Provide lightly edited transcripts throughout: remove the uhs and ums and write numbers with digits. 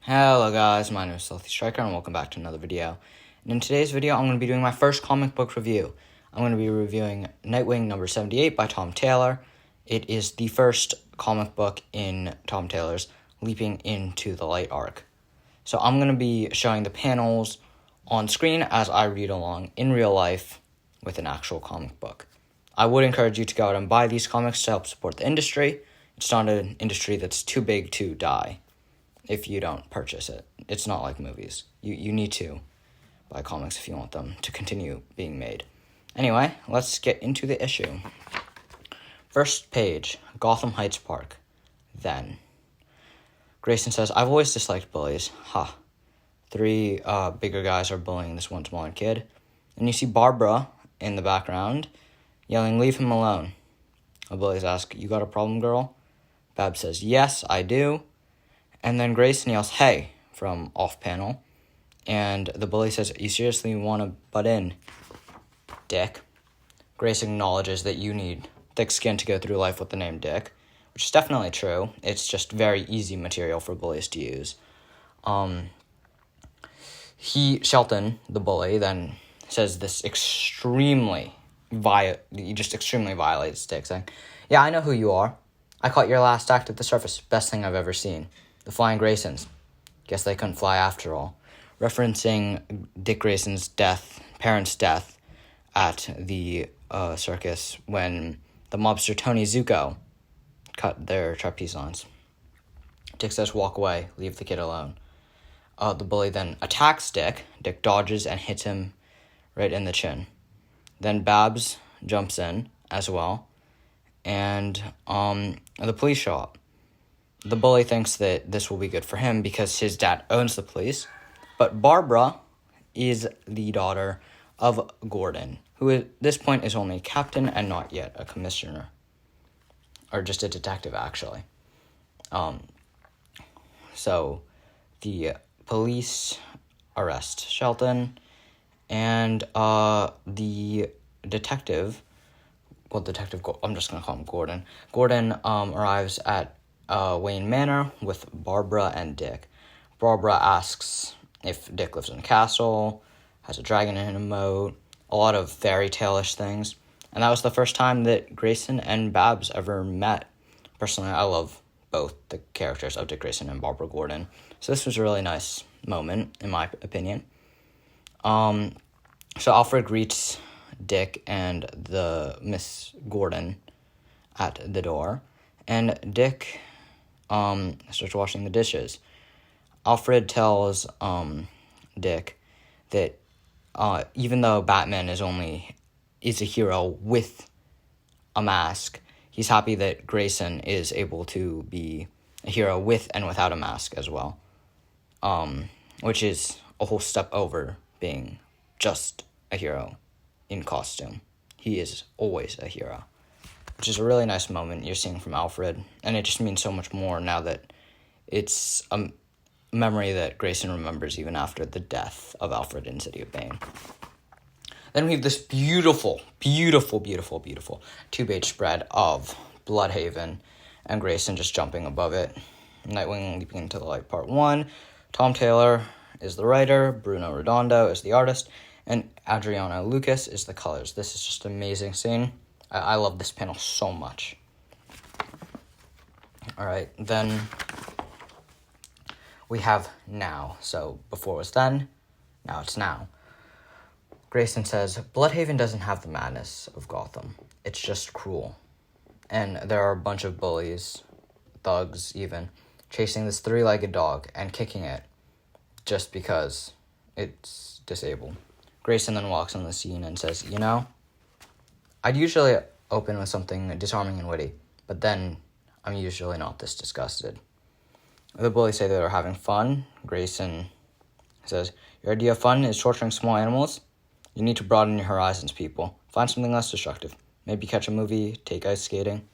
Hello guys, my name is Stealthy Striker and welcome back to another video. And in today's video, I'm going to be doing my first comic book review. I'm going to be reviewing Nightwing number 78 by Tom Taylor. It is the first comic book in Tom Taylor's Leaping into the Light arc. So I'm going to be showing the panels on screen as I read along in real life with an actual comic book. I would encourage you to go out and buy these comics to help support the industry. It's not an industry that's too big to die if you don't purchase it. It's not like movies. You need to buy comics if you want them to continue being made. Anyway, let's get into the issue. First page, Gotham Heights Park. Then, Grayson says, I've always disliked bullies. Three bigger guys are bullying this one smaller kid. And you see Barbara in the background yelling, leave him alone. The bullies ask, you got a problem, girl? Babs says, yes, I do. And then Grayson yells, hey, from off panel. And the bully says, you seriously want to butt in, Dick? Grace acknowledges that you need thick skin to go through life with the name Dick, which is definitely true. It's just very easy material for bullies to use. Shelton, the bully, then says this extremely violates Dick, saying, yeah, I know who you are. I caught your last act at the surface. Best thing I've ever seen. The Flying Graysons. Guess they couldn't fly after all. Referencing Dick Grayson's parents' death at the circus when the mobster Tony Zuko cut their trapeze lines. Dick says, walk away, leave the kid alone. The bully then attacks Dick. Dick dodges and hits him right in the chin. Then Babs jumps in as well, and the police show up. The bully thinks that this will be good for him because his dad owns the police, but Barbara is the daughter of Gordon, who at this point is only a captain and not yet a commissioner, or just a detective, actually. So the police arrest Shelton, and the detective, I'm just going to call him Gordon. Gordon arrives at Wayne Manor with Barbara and Dick. Barbara asks if Dick lives in a castle, has a dragon in a moat, a lot of fairy tale-ish things. And that was the first time that Grayson and Babs ever met. Personally, I love both the characters of Dick Grayson and Barbara Gordon. So this was a really nice moment, in my opinion. So Alfred greets Dick and the Miss Gordon at the door. And Dick starts washing the dishes. Alfred tells Dick that even though Batman is a hero with a mask, he's happy that Grayson is able to be a hero with and without a mask as well, which is a whole step over being just a hero in costume. He is always a hero, which is a really nice moment you're seeing from Alfred, and it just means so much more now that it's a memory that Grayson remembers even after the death of Alfred in City of Bane. Then we have this beautiful, beautiful, beautiful, beautiful two-page spread of Bloodhaven and Grayson just jumping above it. Nightwing Leaping into the Light Part 1. Tom Taylor is the writer, Bruno Redondo is the artist, and Adriano Lucas is the colors. This is just an amazing scene. I love this panel so much. Alright, then we have now. So before it was then, now it's now. Grayson says, Bloodhaven doesn't have the madness of Gotham. It's just cruel. And there are a bunch of bullies, thugs even, chasing this three-legged dog and kicking it just because it's disabled. Grayson then walks on the scene and says, I'd usually open with something disarming and witty, but then I'm usually not this disgusted. The bullies say they're having fun. Grayson says, your idea of fun is torturing small animals? You need to broaden your horizons, people. Find something less destructive. Maybe catch a movie, take ice skating.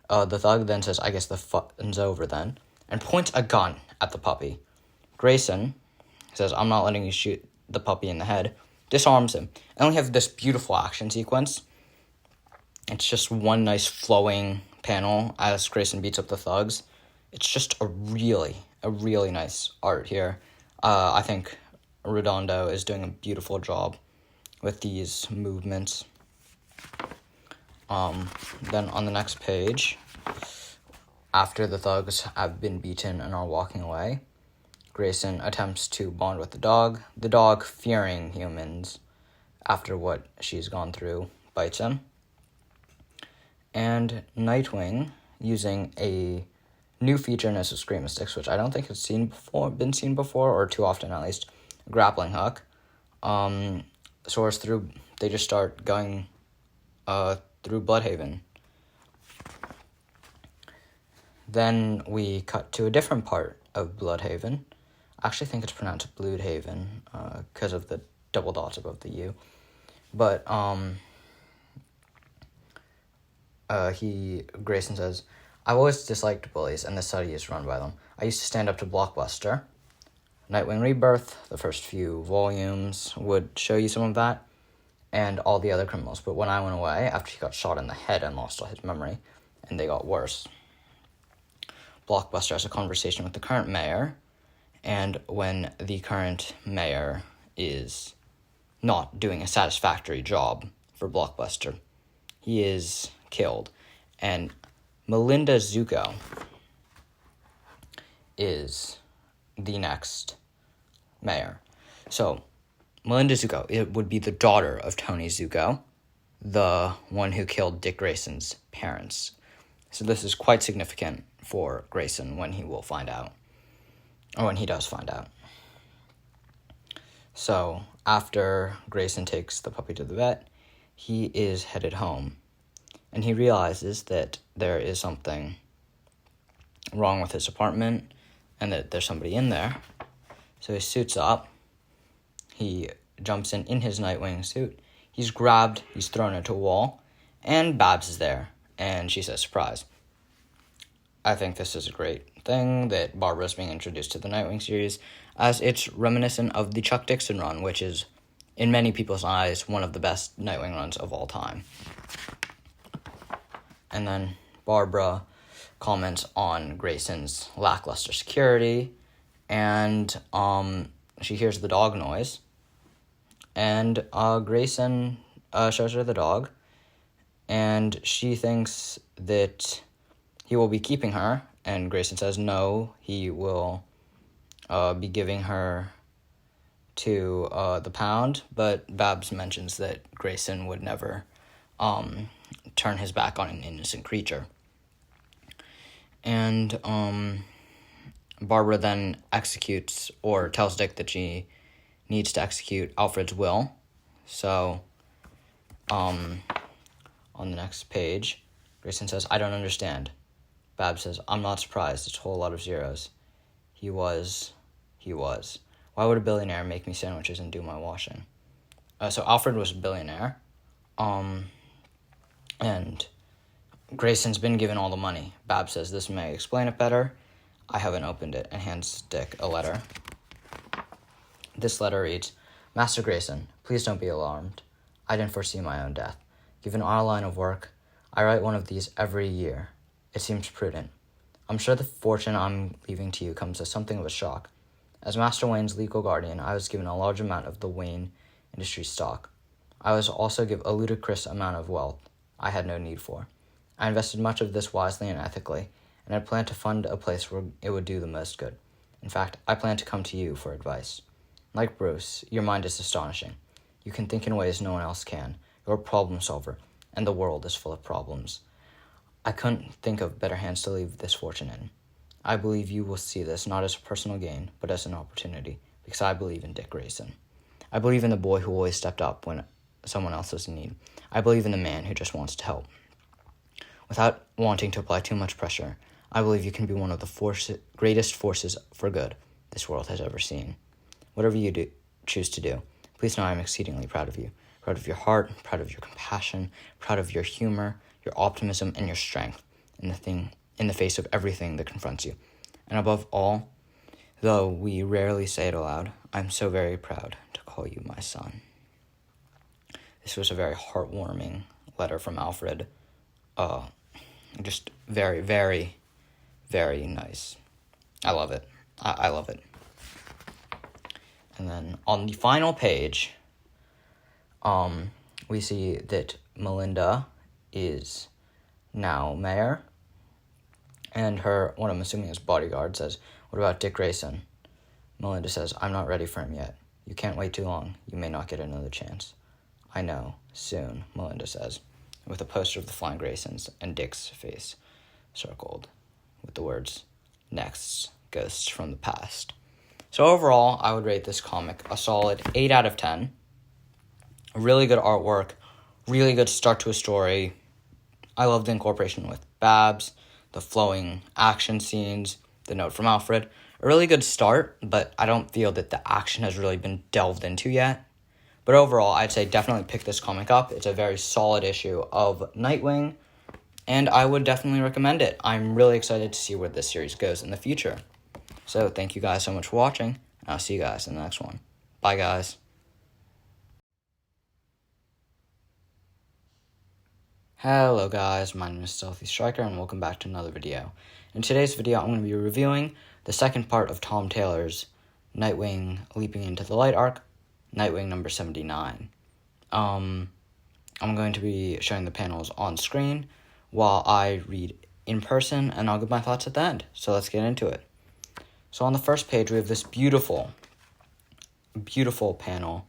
The thug then says, I guess the fun's over then, and points a gun at the puppy. Grayson says, I'm not letting you shoot the puppy in the head, disarms him. And we have this beautiful action sequence. It's just one nice flowing panel as Grayson beats up the thugs. It's just a really nice art here. I think Redondo is doing a beautiful job with these movements. Then on the next page, after the thugs have been beaten and are walking away, Grayson attempts to bond with the dog, fearing humans after what she's gone through, bites him. And Nightwing, using a new feature in his Scream Sticks, which I don't think has been seen before, or too often at least, grappling hook, soars through. They just start going through Bloodhaven. Then we cut to a different part of Bloodhaven. I actually think it's pronounced Bloodhaven because of the double dots above the U. But Grayson says, "I've always disliked bullies, and the study is run by them. I used to stand up to Blockbuster. Nightwing Rebirth, the first few volumes, would show you some of that, and all the other criminals. But when I went away, after he got shot in the head and lost all his memory, and they got worse, Blockbuster has a conversation with the current mayor, and when the current mayor is not doing a satisfactory job for Blockbuster, he is killed, and Melinda Zuko is the next mayor. So, Melinda Zuko, it would be the daughter of Tony Zuko, the one who killed Dick Grayson's parents. So this is quite significant for Grayson when he will find out, or when he does find out. So, after Grayson takes the puppy to the vet, he is headed home, and he realizes that there is something wrong with his apartment, and that there's somebody in there. So he suits up, he jumps in his Nightwing suit, he's grabbed, he's thrown into a wall, and Babs is there, and she says, "Surprise." I think this is a great thing that Barbara's being introduced to the Nightwing series, as it's reminiscent of the Chuck Dixon run, which is, in many people's eyes, one of the best Nightwing runs of all time. And then Barbara comments on Grayson's lackluster security, and she hears the dog noise, and Grayson shows her the dog, and she thinks that he will be keeping her, and Grayson says no, he will be giving her to the pound, but Babs mentions that Grayson would never turn his back on an innocent creature. And Barbara then executes, or tells Dick that she needs to execute Alfred's will. So, on the next page, Grayson says, "I don't understand." Babs says, "I'm not surprised. It's a whole lot of zeros. He was. Why would a billionaire make me sandwiches and do my washing?" So Alfred was a billionaire. And Grayson's been given all the money. Babs says, "This may explain it better." I haven't opened it, and hands Dick a letter. This letter reads, "Master Grayson, please don't be alarmed. I didn't foresee my own death. Given our line of work, I write one of these every year. It seems prudent. I'm sure the fortune I'm leaving to you comes as something of a shock. As Master Wayne's legal guardian, I was given a large amount of the Wayne Industries stock. I was also given a ludicrous amount of wealth I had no need for. I invested much of this wisely and ethically, and I planned to fund a place where it would do the most good. In fact, I plan to come to you for advice. Like Bruce, your mind is astonishing. You can think in ways no one else can. You're a problem solver, and the world is full of problems. I couldn't think of better hands to leave this fortune in. I believe you will see this not as a personal gain, but as an opportunity, because I believe in Dick Grayson. I believe in the boy who always stepped up when someone else was in need. I believe in the man who just wants to help. Without wanting to apply too much pressure, I believe you can be one of the greatest forces for good this world has ever seen. Whatever you choose to do, please know I am exceedingly proud of you. Proud of your heart, proud of your compassion, proud of your humor, your optimism, and your strength in the face of everything that confronts you. And above all, though we rarely say it aloud, I'm so very proud to call you my son." This was a very heartwarming letter from Alfred. Just very, very, very nice. I love it. I love it. And then on the final page, we see that Melinda is now mayor, and her, what I'm assuming is bodyguard, says, "What about Dick Grayson?" Melinda says, "I'm not ready for him yet. You can't wait too long. You may not get another chance." "I know. Soon," Melinda says, with a poster of the Flying Graysons and Dick's face circled with the words, "Next, Ghosts from the Past." So overall, I would rate this comic a solid 8 out of 10. Really good artwork, really good start to a story. I love the incorporation with Babs, the flowing action scenes, the note from Alfred. A really good start, but I don't feel that the action has really been delved into yet. But overall, I'd say definitely pick this comic up. It's a very solid issue of Nightwing, and I would definitely recommend it. I'm really excited to see where this series goes in the future. So thank you guys so much for watching, and I'll see you guys in the next one. Bye, guys. Hello guys, my name is Stealthy Striker, and welcome back to another video. In today's video, I'm going to be reviewing the second part of Tom Taylor's Nightwing Leaping into the Light arc, Nightwing number 79. I'm going to be showing the panels on screen while I read in person, and I'll give my thoughts at the end. So let's get into it. So on the first page, we have this beautiful panel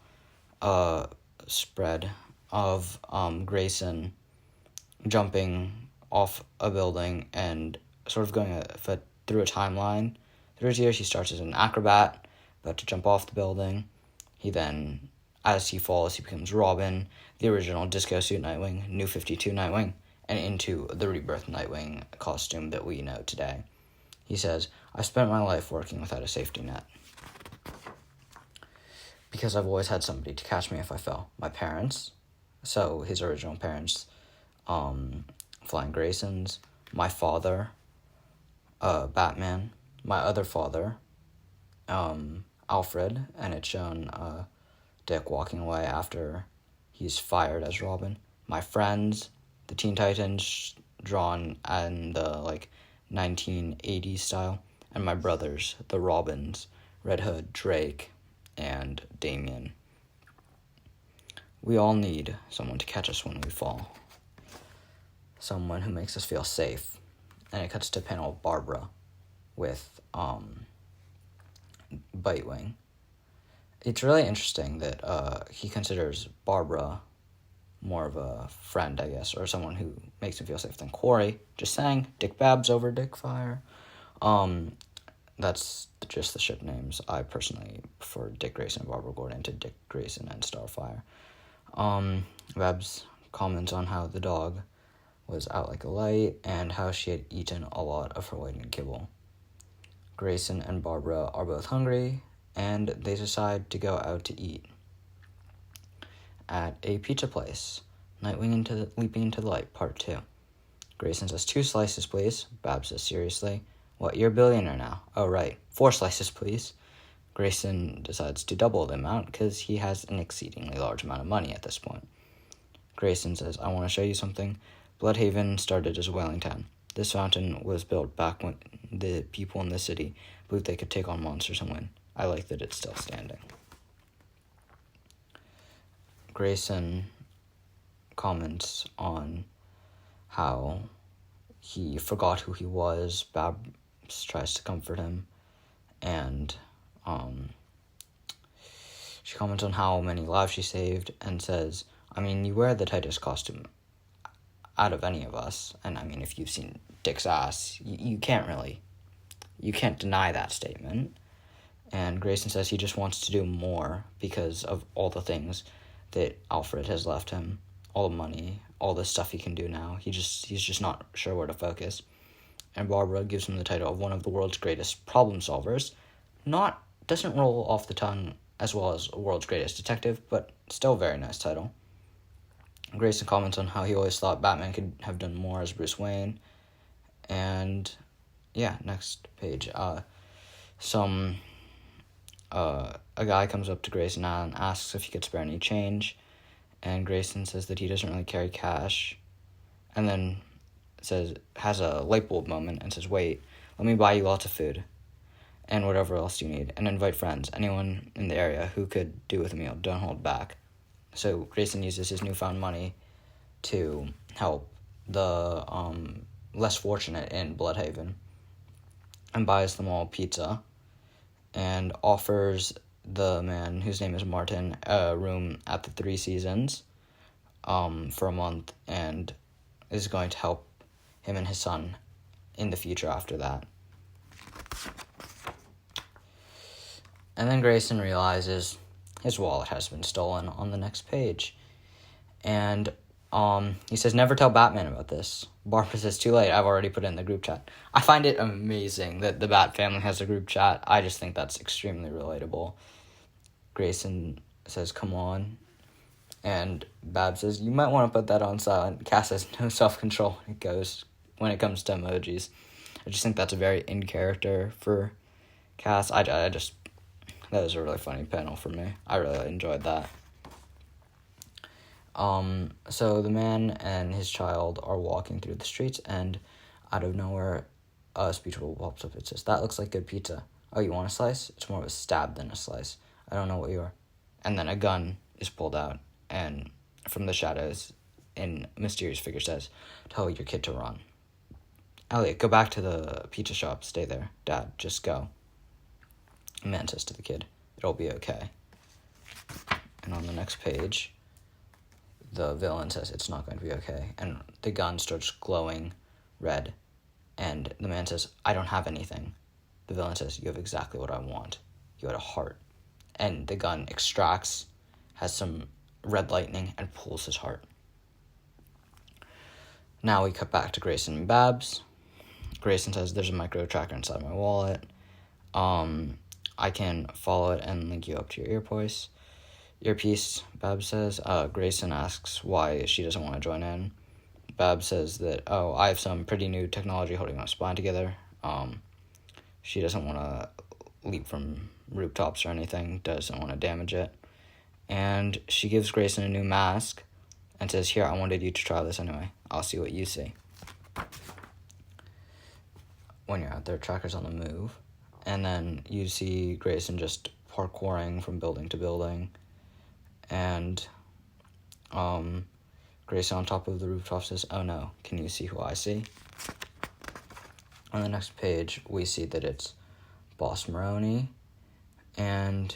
spread of Grayson jumping off a building and sort of going through a timeline. Through his years, he starts as an acrobat, about to jump off the building. He then, as he falls, he becomes Robin, the original disco suit Nightwing, New 52 Nightwing, and into the rebirth Nightwing costume that we know today. He says, "I spent my life working without a safety net, because I've always had somebody to catch me if I fell. My parents," so his original parents, Flying Graysons, my father, Batman, my other father, Alfred, and it's shown Dick walking away after he's fired as Robin. My friends, the Teen Titans, drawn in the 1980s style, and my brothers, the Robins, Red Hood, Drake, and Damien. We all need someone to catch us when we fall. Someone who makes us feel safe. And it cuts to a panel of Barbara with Bitewing. It's really interesting that he considers Barbara more of a friend, I guess, or someone who makes him feel safe than Corey. Just saying, Dick Babs over Dick Fire. That's just the ship names. I personally prefer Dick Grayson and Barbara Gordon to Dick Grayson and Starfire. Babs comments on how the dog was out like a light and how she had eaten a lot of her weight in kibble. Grayson and Barbara are both hungry, and they decide to go out to eat at a pizza place. Nightwing Leaping into the Light, Part 2. Grayson says, 2 slices, please. Babs says, seriously? What, you're a billionaire now? Oh, right. 4 slices, please. Grayson decides to double the amount because he has an exceedingly large amount of money at this point. Grayson says, I want to show you something. Bloodhaven started as a whaling town. This fountain was built back when the people in the city believed they could take on monsters and win. I like that it's still standing. Grayson comments on how he forgot who he was. Babs tries to comfort him, and she comments on how many lives she saved and says, I mean, you wear the tightest costume out of any of us, and I mean, if you've seen Dick's ass, you can't deny that statement. And Grayson says he just wants to do more because of all the things that Alfred has left him, all the money, all the stuff he can do now. He's just not sure where to focus. And Barbara gives him the title of one of the world's greatest problem solvers. Doesn't roll off the tongue as well as world's greatest detective, but still a very nice title. Grayson comments on how he always thought Batman could have done more as Bruce Wayne. And yeah, next page. A guy comes up to Grayson and asks if he could spare any change, and Grayson says that he doesn't really carry cash, and then has a light bulb moment and says, wait, let me buy you lots of food and whatever else you need, and invite friends, anyone in the area who could do with a meal. Don't hold back. So Grayson uses his newfound money to help the less fortunate in Bloodhaven and buys them all pizza and offers the man, whose name is Martin, a room at the Three Seasons for a month, and is going to help him and his son in the future after that. And then Grayson realizes his wallet has been stolen on the next page. And he says, never tell Batman about this. Barbara says, too late, I've already put it in the group chat. I find it amazing that the Bat family has a group chat. I just think that's extremely relatable. Grayson says, come on. And Bab says, you might want to put that on silent. Cass has no self-control when it comes to emojis. I just think that's very in character for Cass. That was a really funny panel for me. I really enjoyed that. So the man and his child are walking through the streets, and out of nowhere, a speech bubble pops up. It says, that looks like good pizza. Oh, you want a slice? It's more of a stab than a slice. I don't know what you are. And then a gun is pulled out, and from the shadows, a mysterious figure says, tell your kid to run. Elliot, go back to the pizza shop. Stay there. Dad, just go. The man says to the kid, it'll be okay. And on the next page, the villain says it's not going to be okay. And the gun starts glowing red. And the man says, I don't have anything. The villain says, you have exactly what I want. You had a heart. And the gun extracts, has some red lightning, and pulls his heart. Now we cut back to Grayson and Babs. Grayson says, there's a micro tracker inside my wallet. I can follow it and link you up to your earpiece, Babs says. Grayson asks why she doesn't want to join in. Babs says that, I have some pretty new technology holding my spine together. She doesn't want to leap from rooftops or anything, doesn't want to damage it. And she gives Grayson a new mask and says, here, I wanted you to try this anyway. I'll see what you see. When you're out there, tracker's on the move. And then you see Grayson just parkouring from building to building. And Grayson on top of the rooftop says, oh no, can you see who I see? On the next page, we see that it's Boss Maroney. And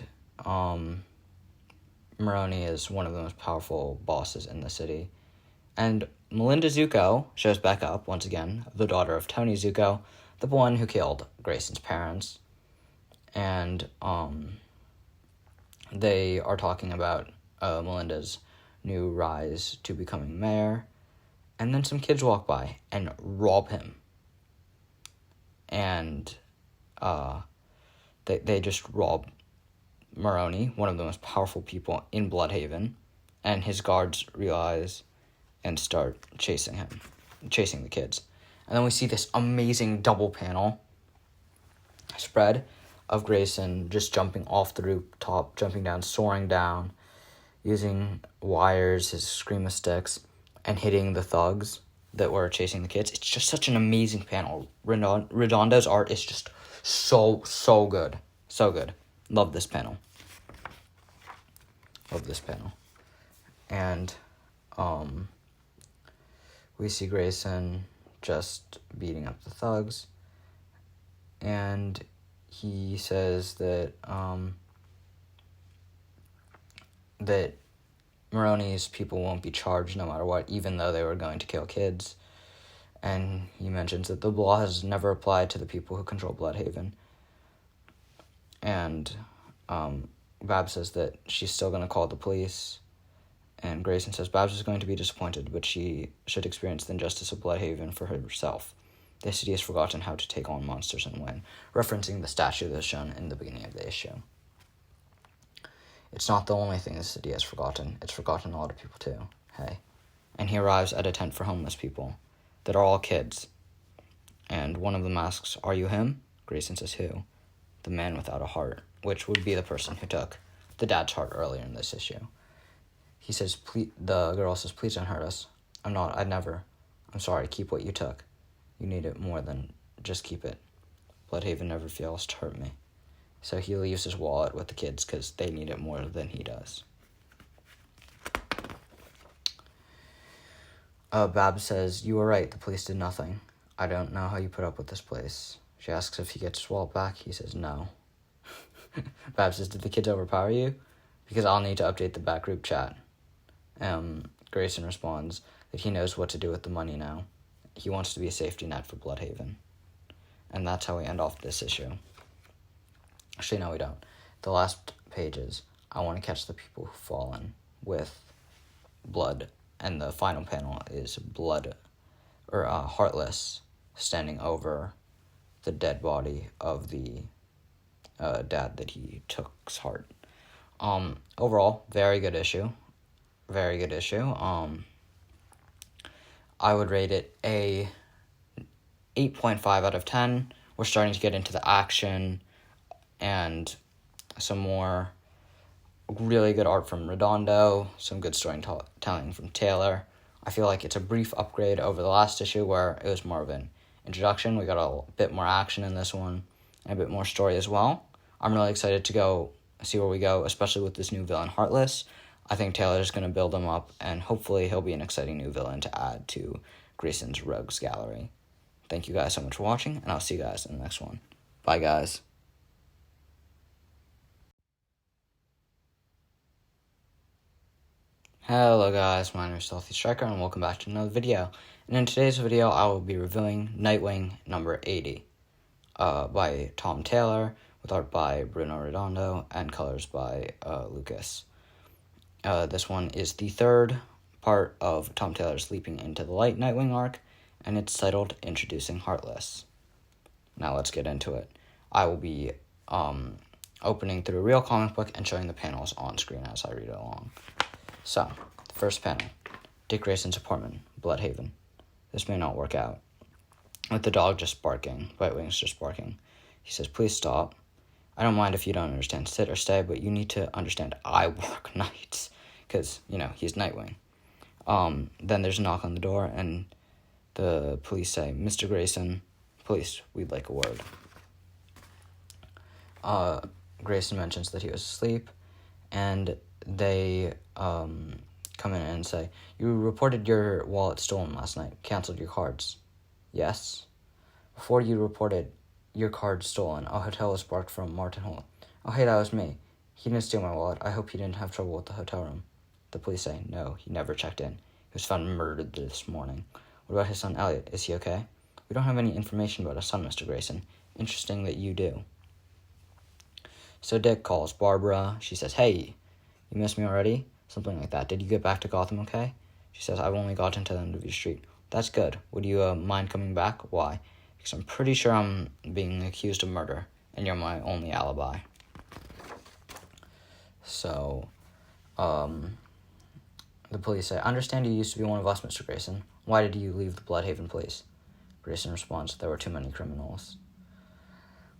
Maroney is one of the most powerful bosses in the city. And Melinda Zuko shows back up, once again, the daughter of Tony Zuko, the one who killed Grayson's parents. And they are talking about Melinda's new rise to becoming mayor. And then some kids walk by and rob him. And they just rob Maroney, one of the most powerful people in Bloodhaven. And his guards realize and start chasing the kids. And then we see this amazing double panel spread of Grayson just jumping off the rooftop, jumping down, soaring down, using wires, his screamer sticks, and hitting the thugs that were chasing the kids. It's just such an amazing panel. Redondo's art is just so good. So good. Love this panel. And we see Grayson just beating up the thugs, and he says that that Maroney's people won't be charged no matter what, even though they were going to kill kids. And he mentions that the law has never applied to the people who control Bloodhaven. And Babs says that she's still going to call the police. And Grayson says Babs is going to be disappointed, but she should experience the injustice of Bloodhaven for herself. The city has forgotten how to take on monsters and win, referencing the statue that's shown in the beginning of the issue. It's not the only thing the city has forgotten. It's forgotten a lot of people too. Hey. And he arrives at a tent for homeless people that are all kids. And one of them asks, are you him? Grayson says, who? The man without a heart, which would be the person who took the dad's heart earlier in this issue. He says, the girl says, please don't hurt us. I'm I'm sorry, keep what you took. You need it more than just keep it. Bloodhaven never fails to hurt me. So he leaves his wallet with the kids because they need it more than he does. Babs says, "You were right, the police did nothing. I don't know how you put up with this place." She asks if he gets his wallet back. He says no. Babs says, "Did the kids overpower you? Because I'll need to update the back group chat." Grayson responds that he knows what to do with the money now. He wants to be a safety net for Bloodhaven. And that's how we end off this issue. Actually, no, we don't. The last pages, I want to catch the people who've fallen with blood. And the final panel is Heartless standing over the dead body of the dad that he took's heart. Overall, very good issue. Very good issue. I would rate it a 8.5 out of 10. We're starting to get into the action and some more really good art from Redondo, some good storytelling from Taylor. I feel like it's a brief upgrade over the last issue where it was more of an introduction. We got a bit more action in this one and a bit more story as well. I'm really excited to go see where we go, especially with this new villain, Heartless. I think Taylor's going to build him up, and hopefully he'll be an exciting new villain to add to Grayson's Rogues Gallery. Thank you guys so much for watching, and I'll see you guys in the next one. Bye, guys. Hello guys, my name is Stealthy Striker, and welcome back to another video. And in today's video, I will be reviewing Nightwing number 80 by Tom Taylor, with art by Bruno Redondo, and colors by Lucas. This one is the third part of Tom Taylor's Leaping into the Light Nightwing arc, and it's titled Introducing Heartless. Now let's get into it. I will be opening through a real comic book and showing the panels on screen as I read along. So, the first panel, Dick Grayson's apartment, Bloodhaven. This may not work out. With the dog just barking, Nightwing's just barking. He says, "Please stop. I don't mind if you don't understand sit or stay, but you need to understand I work nights." Because, he's Nightwing. Then there's a knock on the door, and the police say, "Mr. Grayson, police, we'd like a word." Grayson mentions that he was asleep, and they come in and say, "You reported your wallet stolen last night, canceled your cards." "Yes." "Before you reported your cards stolen, a hotel was booked from Martin Holt." "Oh, hey, that was me. He didn't steal my wallet. I hope he didn't have trouble with the hotel room." The police say, "No, he never checked in. He was found murdered this morning." "What about his son, Elliot? Is he okay?" "We don't have any information about his son, Mr. Grayson." "Interesting that you do." So Dick calls Barbara. She says, "Hey, you missed me already?" Something like that. "Did you get back to Gotham okay?" She says, "I've only gotten to the end of your street." "That's good. Would you mind coming back?" "Why?" "Because I'm pretty sure I'm being accused of murder, and you're my only alibi." So, the police say, "I understand you used to be one of us, Mr. Grayson. Why did you leave the Bloodhaven police?" Grayson responds, "There were too many criminals."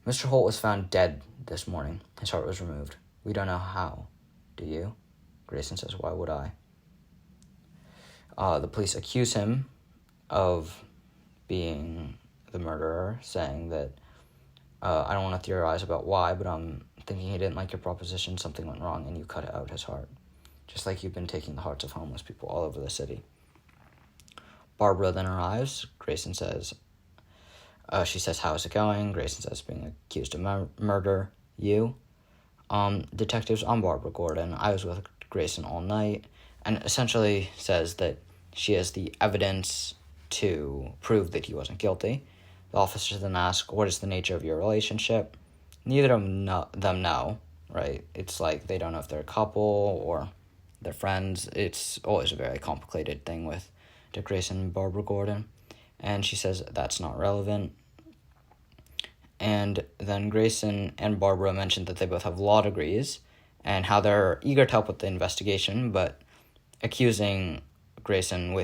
"Mr. Holt was found dead this morning. His heart was removed. We don't know how. Do you?" Grayson says, "Why would I?" The police accuse him of being the murderer, saying that, "I don't want to theorize about why, but I'm thinking he didn't like your proposition, something went wrong, and you cut out his heart. Just like you've been taking the hearts of homeless people all over the city." Barbara then arrives. Grayson says, she says, "How's it going?" Grayson says, "Being accused of murder. You?" Detectives, I'm Barbara Gordon. I was with Grayson all night," and essentially says that she has the evidence to prove that he wasn't guilty. The officers then ask, "What is the nature of your relationship?" Neither of them know, right? It's like they don't know if they're a couple or they're friends. It's always a very complicated thing with Dick Grayson and Barbara Gordon. And she says that's not relevant. And then Grayson and Barbara mentioned that they both have law degrees and how they're eager to help with the investigation, but accusing Grayson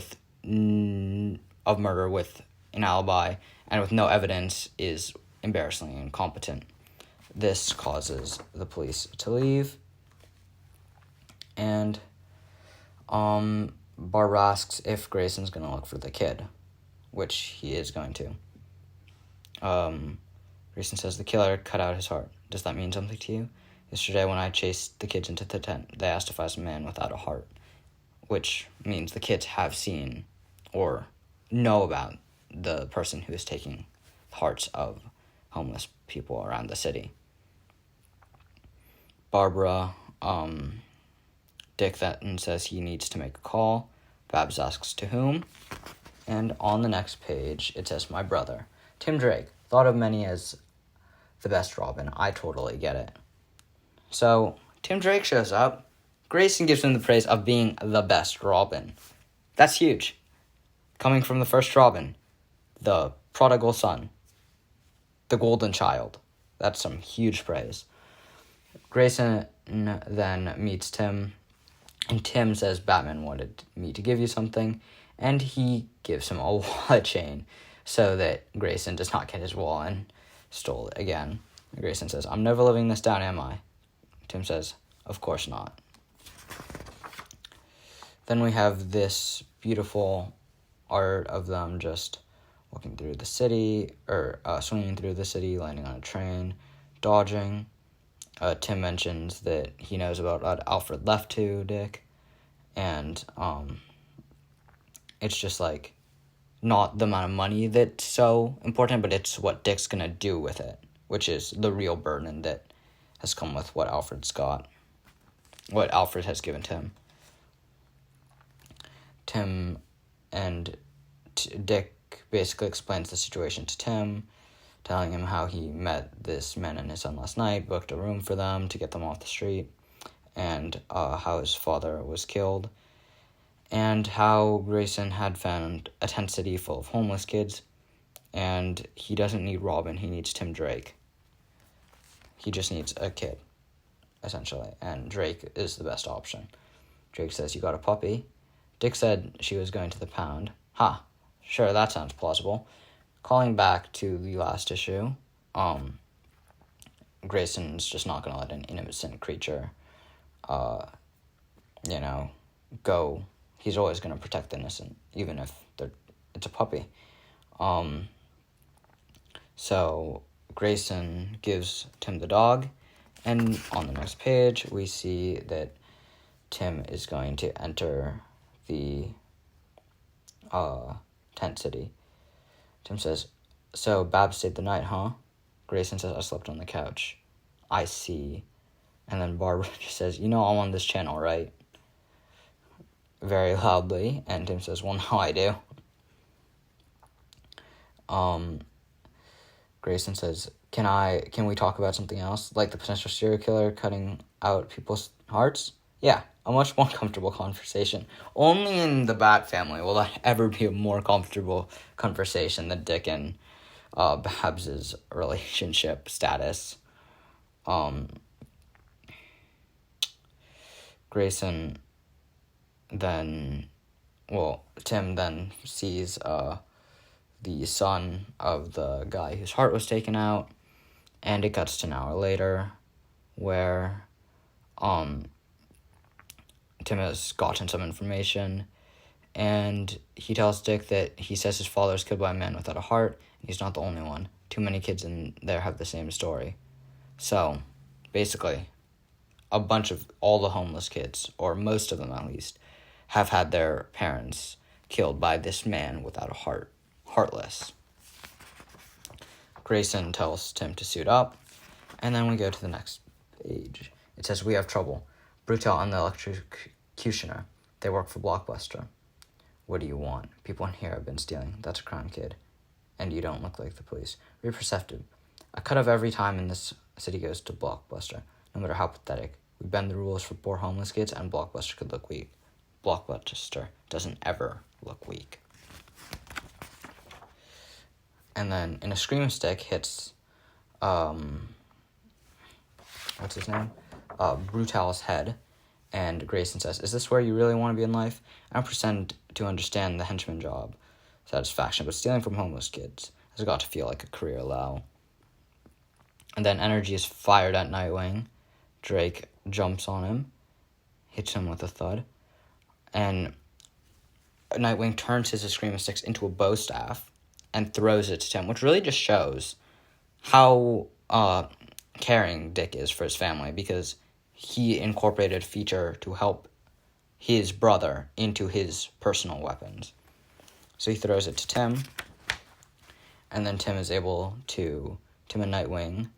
of murder with an alibi and with no evidence is embarrassingly incompetent. This causes the police to leave, and Barbara asks if Grayson's going to look for the kid. which he is going to. Grayson says, the killer cut out his heart. Does that mean something to you? Yesterday when I chased the kids into the tent, they asked if I was a man without a heart, which means the kids have seen or know about the person who is taking the hearts of homeless people around the city. Barbara, Dick then says he needs to make a call. Babs asks to whom. And on the next page, it says, my brother, Tim Drake, thought of many as the best Robin. I totally get it. So, Tim Drake shows up. Grayson gives him the praise of being the best Robin. That's huge. Coming from the first Robin, the prodigal son, the golden child. That's some huge praise. Grayson then meets Tim, and Tim says Batman wanted me to give you something, and he gives him a wallet chain so that Grayson does not get his wallet and stole it again. Grayson says, I'm never living this down, am I? Tim says, of course not. Then we have this beautiful art of them just walking through the city, or swinging through the city, landing on a train, dodging. Tim mentions that he knows about what Alfred left to Dick, and it's just like not the amount of money that's so important, but it's what Dick's gonna do with it, which is the real burden that has come with what Alfred has given to him. Tim and Dick basically explains the situation to Tim, telling him how he met this man and his son last night, booked a room for them to get them off the street, and how his father was killed, and how Grayson had found a tent city full of homeless kids, and he doesn't need Robin, he needs Tim Drake. He just needs a kid, essentially, and Drake is the best option. Drake says, you got a puppy? Dick said she was going to the pound. Ha, sure, that sounds plausible. Calling back to the last issue, Grayson's just not going to let an innocent creature, go. He's always going to protect the innocent, even if it's a puppy. So Grayson gives Tim the dog, and on the next page, we see that Tim is going to enter the tent city. Tim says, so Babs stayed the night, huh? Grayson says, I slept on the couch. I see. And then Barbara just says, I'm on this channel, right? Very loudly. And Tim says, well, no, I do. Grayson says, can we talk about something else? Like the potential serial killer cutting out people's hearts? Yeah, a much more comfortable conversation. Only in the Bat family will that ever be a more comfortable conversation than Dick and Babs' relationship status. Grayson Tim then sees the son of the guy whose heart was taken out, and it cuts to an hour later, where Tim has gotten some information, and he tells Dick that he says his father was killed by a man without a heart, and he's not the only one. Too many kids in there have the same story. So, basically, a bunch of all the homeless kids, or most of them at least, have had their parents killed by this man without a heart, heartless. Grayson tells Tim to suit up, and then we go to the next page. It says, we have trouble. Brutal and the electrocutioner. They work for Blockbuster. What do you want? People in here have been stealing. That's a crime, kid. And you don't look like the police. We're perceptive. A cut of every time in this city goes to Blockbuster, no matter how pathetic. We bend the rules for poor homeless kids, and Blockbuster could look weak. Blockbuster doesn't ever look weak. And then in a scream stick hits, what's his name? Brutal's head, and Grayson says, is this where you really want to be in life? I don't pretend to understand the henchman job satisfaction, but stealing from homeless kids has got to feel like a career low. And then energy is fired at Nightwing. Drake jumps on him, hits him with a thud, and Nightwing turns his Eskrima sticks into a bow staff and throws it to Tim, which really just shows how caring Dick is for his family, because he incorporated a feature to help his brother into his personal weapons. So he throws it to Tim, and then Tim and Nightwing,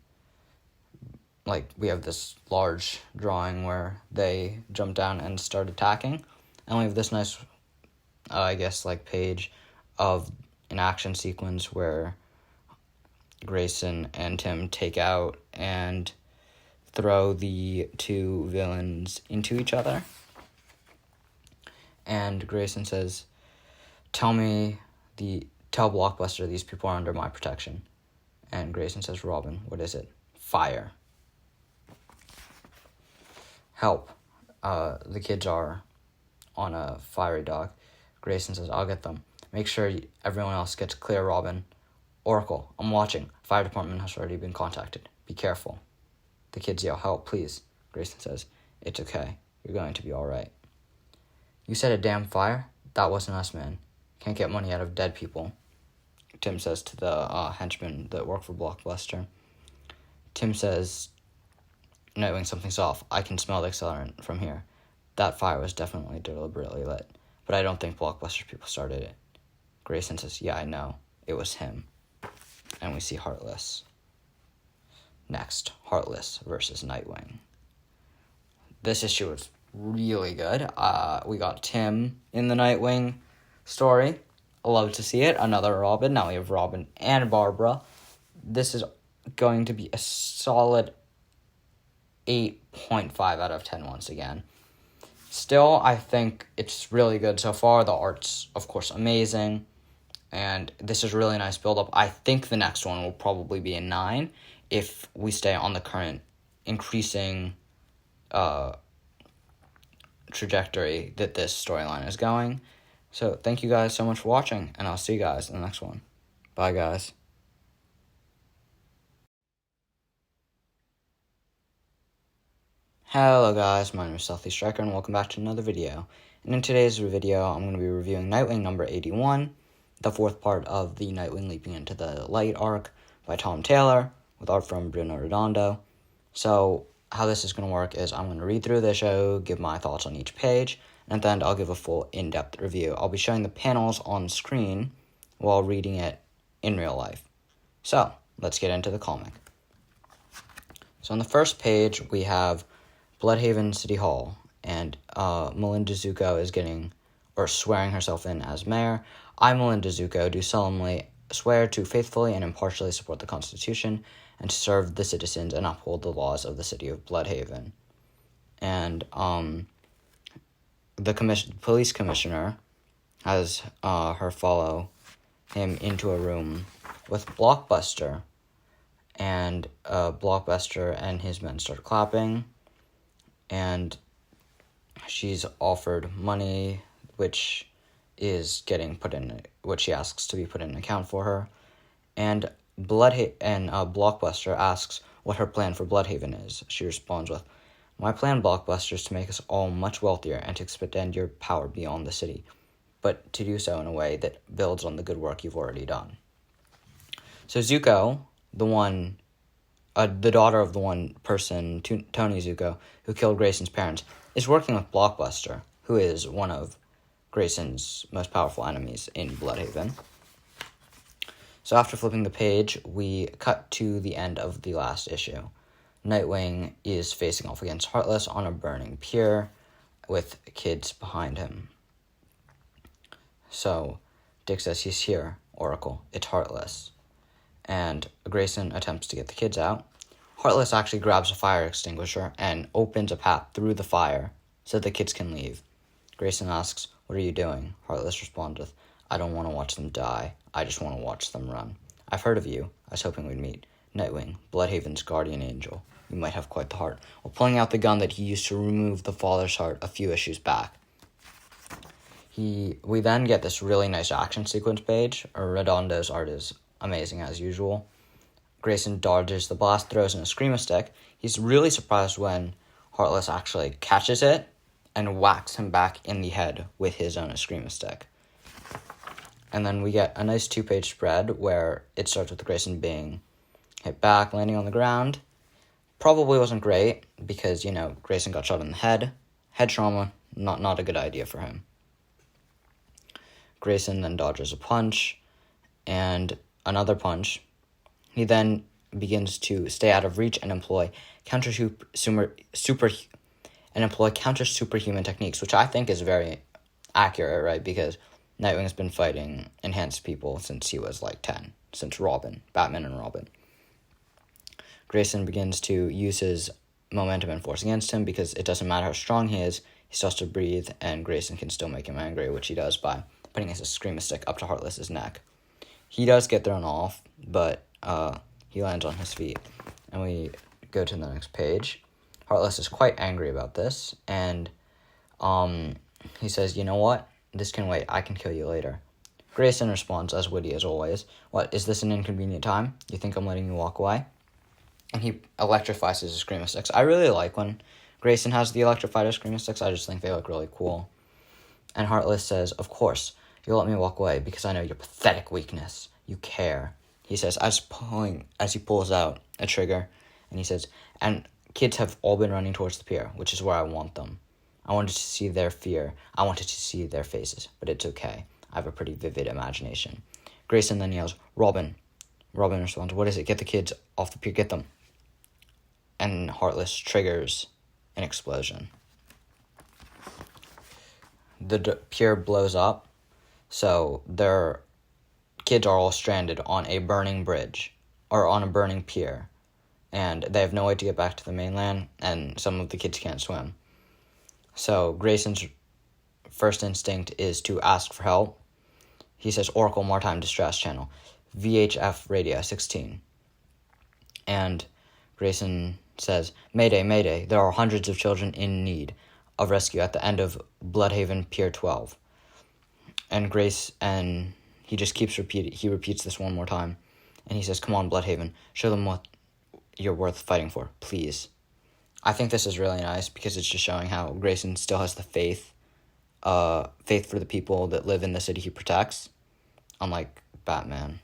like, we have this large drawing where they jump down and start attacking, and we have this nice, page of an action sequence where Grayson and Tim take out and throw the two villains into each other. And Grayson says, tell Blockbuster these people are under my protection. And Grayson says, Robin, what is it? Fire. Help. The kids are on a fiery dock. Grayson says, I'll get them. Make sure everyone else gets clear, Robin. Oracle, I'm watching. Fire department has already been contacted. Be careful. The kids yell, help, please. Grayson says, it's okay. You're going to be all right. You said a damn fire? That wasn't us, man. Can't get money out of dead people. Tim says to the henchmen that work for Blockbuster. Tim says, Nightwing, something's off. I can smell the accelerant from here. That fire was definitely deliberately lit, but I don't think Blockbuster people started it. Grayson says, yeah, I know. It was him. And we see Heartless. Next, Heartless versus Nightwing. This issue was really good. We got Tim in the Nightwing story. I love to see it. Another Robin. Now we have Robin and Barbara. This is going to be a solid 8.5 out of 10 once again. Still, I think it's really good so far. The art's, of course, amazing. And this is really nice build-up. I think the next one will probably be a 9 if we stay on the current increasing trajectory that this storyline is going. So thank you guys so much for watching, and I'll see you guys in the next one. Bye, guys. Hello guys, my name is Stealthy Striker, and welcome back to another video. And in today's video, I'm going to be reviewing Nightwing number 81, the fourth part of the Nightwing Leaping into the Light arc by Tom Taylor, with art from Bruno Redondo. So, how this is going to work is I'm going to read through the show, give my thoughts on each page, and then I'll give a full in-depth review. I'll be showing the panels on screen while reading it in real life. So, let's get into the comic. So on the first page, we have Bloodhaven City Hall, and Melinda Zuko is swearing herself in as mayor. I, Melinda Zuko, do solemnly swear to faithfully and impartially support the Constitution and to serve the citizens and uphold the laws of the city of Bloodhaven. And the police commissioner has her follow him into a room with Blockbuster, and Blockbuster and his men start clapping, and she's offered money, which she asks to be put in an account for her, and Blockbuster asks what her plan for Bloodhaven is. She responds with, "My plan, Blockbuster, is to make us all much wealthier and to extend your power beyond the city, but to do so in a way that builds on the good work you've already done." So Zuko, the daughter of the one person, Tony Zuko, who killed Grayson's parents, is working with Blockbuster, who is one of Grayson's most powerful enemies in Bloodhaven. So after flipping the page, we cut to the end of the last issue. Nightwing is facing off against Heartless on a burning pier with kids behind him. So Dick says, "He's here, Oracle. It's Heartless." And Grayson attempts to get the kids out. Heartless actually grabs a fire extinguisher and opens a path through the fire so the kids can leave. Grayson asks, "What are you doing?" Heartless responds with, "I don't want to watch them die. I just want to watch them run. I've heard of you. I was hoping we'd meet. Nightwing, Bloodhaven's guardian angel. You might have quite the heart," while pulling out the gun that he used to remove the father's heart a few issues back. We then get this really nice action sequence page. Redondo's art is amazing as usual. Grayson dodges the blast, throws in a Screamer stick. He's really surprised when Heartless actually catches it and whacks him back in the head with his own Screamer stick. And then we get a nice 2-page spread where it starts with Grayson being hit back, landing on the ground. Probably wasn't great because, Grayson got shot in the head. Head trauma, not a good idea for him. Grayson then dodges a punch and another punch. He then begins to stay out of reach and employ counter superhuman techniques, which I think is very accurate, right? Because Nightwing's been fighting enhanced people since he was 10, since Batman and Robin. Grayson begins to use his momentum and force against him because it doesn't matter how strong he is, he starts to breathe, and Grayson can still make him angry, which he does by putting his screamer stick up to Heartless's neck. He does get thrown off, but he lands on his feet. And we go to the next page. Heartless is quite angry about this, and he says, "You know what? This can wait. I can kill you later." Grayson responds, as witty as always, "What, is this an inconvenient time? You think I'm letting you walk away?" And he electrifies his screamer sticks. I really like when Grayson has the electrified screamer sticks. I just think they look really cool. And Heartless says, "Of course, you'll let me walk away because I know your pathetic weakness. You care," he says, as he pulls out a trigger. And he says, "And kids have all been running towards the pier, which is where I want them. I wanted to see their fear. I wanted to see their faces, but it's okay. I have a pretty vivid imagination." Grayson then yells, "Robin." Robin responds, "What is it? Get the kids off the pier. Get them." And Heartless triggers an explosion. The pier blows up, so their kids are all stranded on a burning bridge, or on a burning pier, and they have no way to get back to the mainland, and some of the kids can't swim. So Grayson's first instinct is to ask for help. He says, "Oracle Maritime Distress Channel, VHF Radio 16. And Grayson says, "Mayday, mayday, there are hundreds of children in need of rescue at the end of Bloodhaven Pier 12. And he just keeps repeats this one more time. And he says, "Come on, Bloodhaven, show them what you're worth fighting for, please." I think this is really nice because it's just showing how Grayson still has the faith for the people that live in the city he protects, unlike Batman.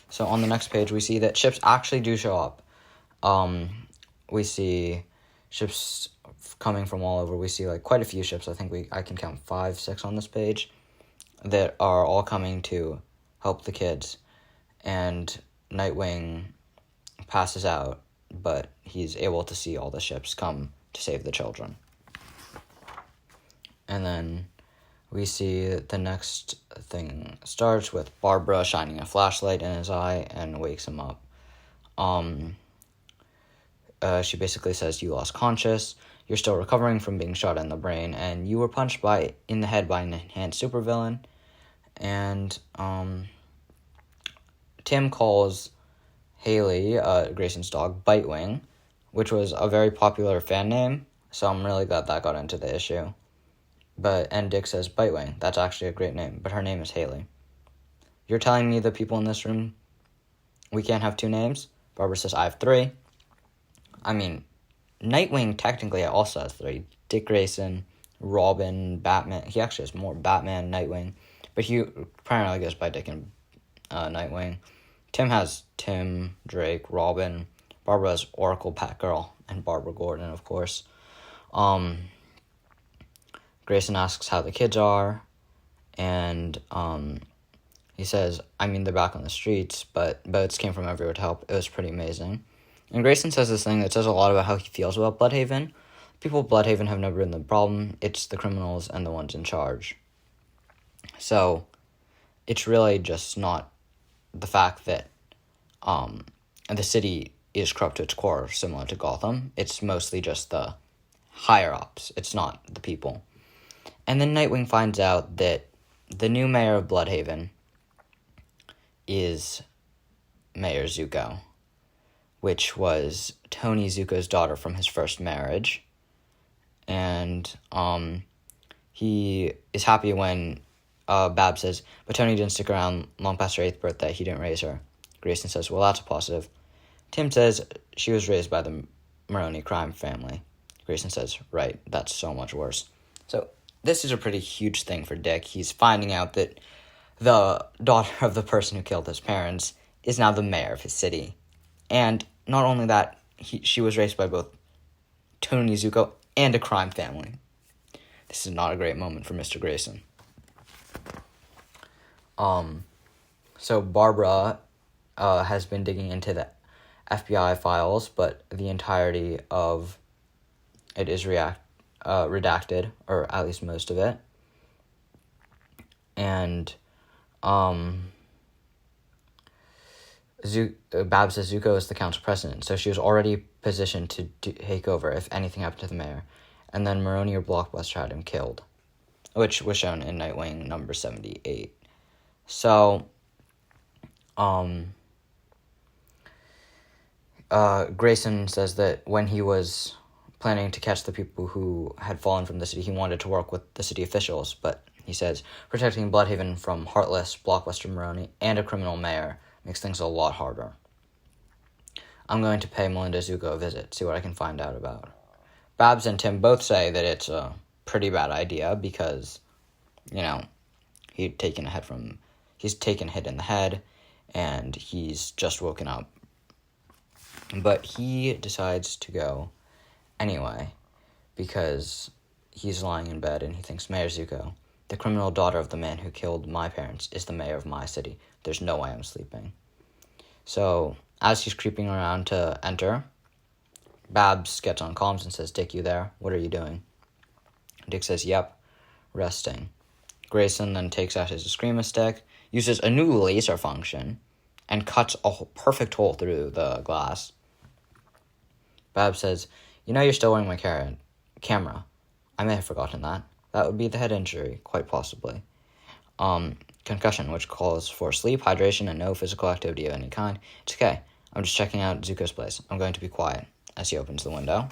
So on the next page, we see that ships actually do show up. We see ships coming from all over. We see quite a few ships. I think I can count 5, 6 on this page that are all coming to help the kids. And Nightwing passes out, but he's able to see all the ships come to save the children. And then we see the next thing starts with Barbara shining a flashlight in his eye and wakes him up. She basically says, "You lost conscious, you're still recovering from being shot in the brain, and you were punched in the head by an enhanced supervillain." And Tim calls Haley, Grayson's dog, Bitewing, which was a very popular fan name, so I'm really glad that got into the issue. And Dick says, "Bitewing, that's actually a great name, but her name is Haley." "You're telling me the people in this room, we can't have 2 names?" Barbara says, "I have 3. I mean, Nightwing technically also has 3. Dick Grayson, Robin, Batman. He actually has more: Batman, Nightwing. But he primarily goes by Dick and Nightwing. Tim has Tim, Drake, Robin. Barbara has Oracle, Batgirl, and Barbara Gordon, of course. Grayson asks how the kids are, and he says, they're back on the streets, but boats came from everywhere to help. It was pretty amazing. And Grayson says this thing that says a lot about how he feels about Bloodhaven. People of Bloodhaven have never been the problem. It's the criminals and the ones in charge. So it's really just not the fact that the city is corrupt to its core, similar to Gotham. It's mostly just the higher-ups. It's not the people. And then Nightwing finds out that the new mayor of Bloodhaven is Mayor Zuko, which was Tony Zuko's daughter from his first marriage. And he is happy when Bab says, "But Tony didn't stick around long past her 8th birthday. He didn't raise her." Grayson says, "Well, that's a positive." Tim says, "She was raised by the Maroney crime family." Grayson says, "Right, that's so much worse." So this is a pretty huge thing for Dick. He's finding out that the daughter of the person who killed his parents is now the mayor of his city. And not only that, she was raised by both Tony Zuko and a crime family. This is not a great moment for Mr. Grayson. So Barbara has been digging into the FBI files, but the entirety of it is redacted, or at least most of it. And Babs says Zuko is the council president, so she was already positioned to take over if anything happened to the mayor. And then Maroni or Blockbuster had him killed, which was shown in Nightwing number 78. So, Grayson says that when he was planning to catch the people who had fallen from the city, he wanted to work with the city officials, but he says protecting Bloodhaven from heartless Blockbuster Maroni and a criminal mayor makes things a lot harder. I'm going to pay Melinda Zuko a visit, see what I can find out about. Babs and Tim both say that it's a pretty bad idea because, he's taken a hit in the head, and he's just woken up. But he decides to go anyway because he's lying in bed and he thinks, Mayor Zuko, the criminal daughter of the man who killed my parents, is the mayor of my city. There's no way I'm sleeping. So, as he's creeping around to enter, Babs gets on comms and says, Dick, you there? What are you doing? Dick says, yep, resting. Grayson then takes out his Eskrima stick, uses a new laser function, and cuts a perfect hole through the glass. Babs says, you're still wearing my camera. I may have forgotten that. That would be the head injury, quite possibly. Concussion, which calls for sleep, hydration, and no physical activity of any kind. It's okay. I'm just checking out Zuko's place. I'm going to be quiet, as he opens the window.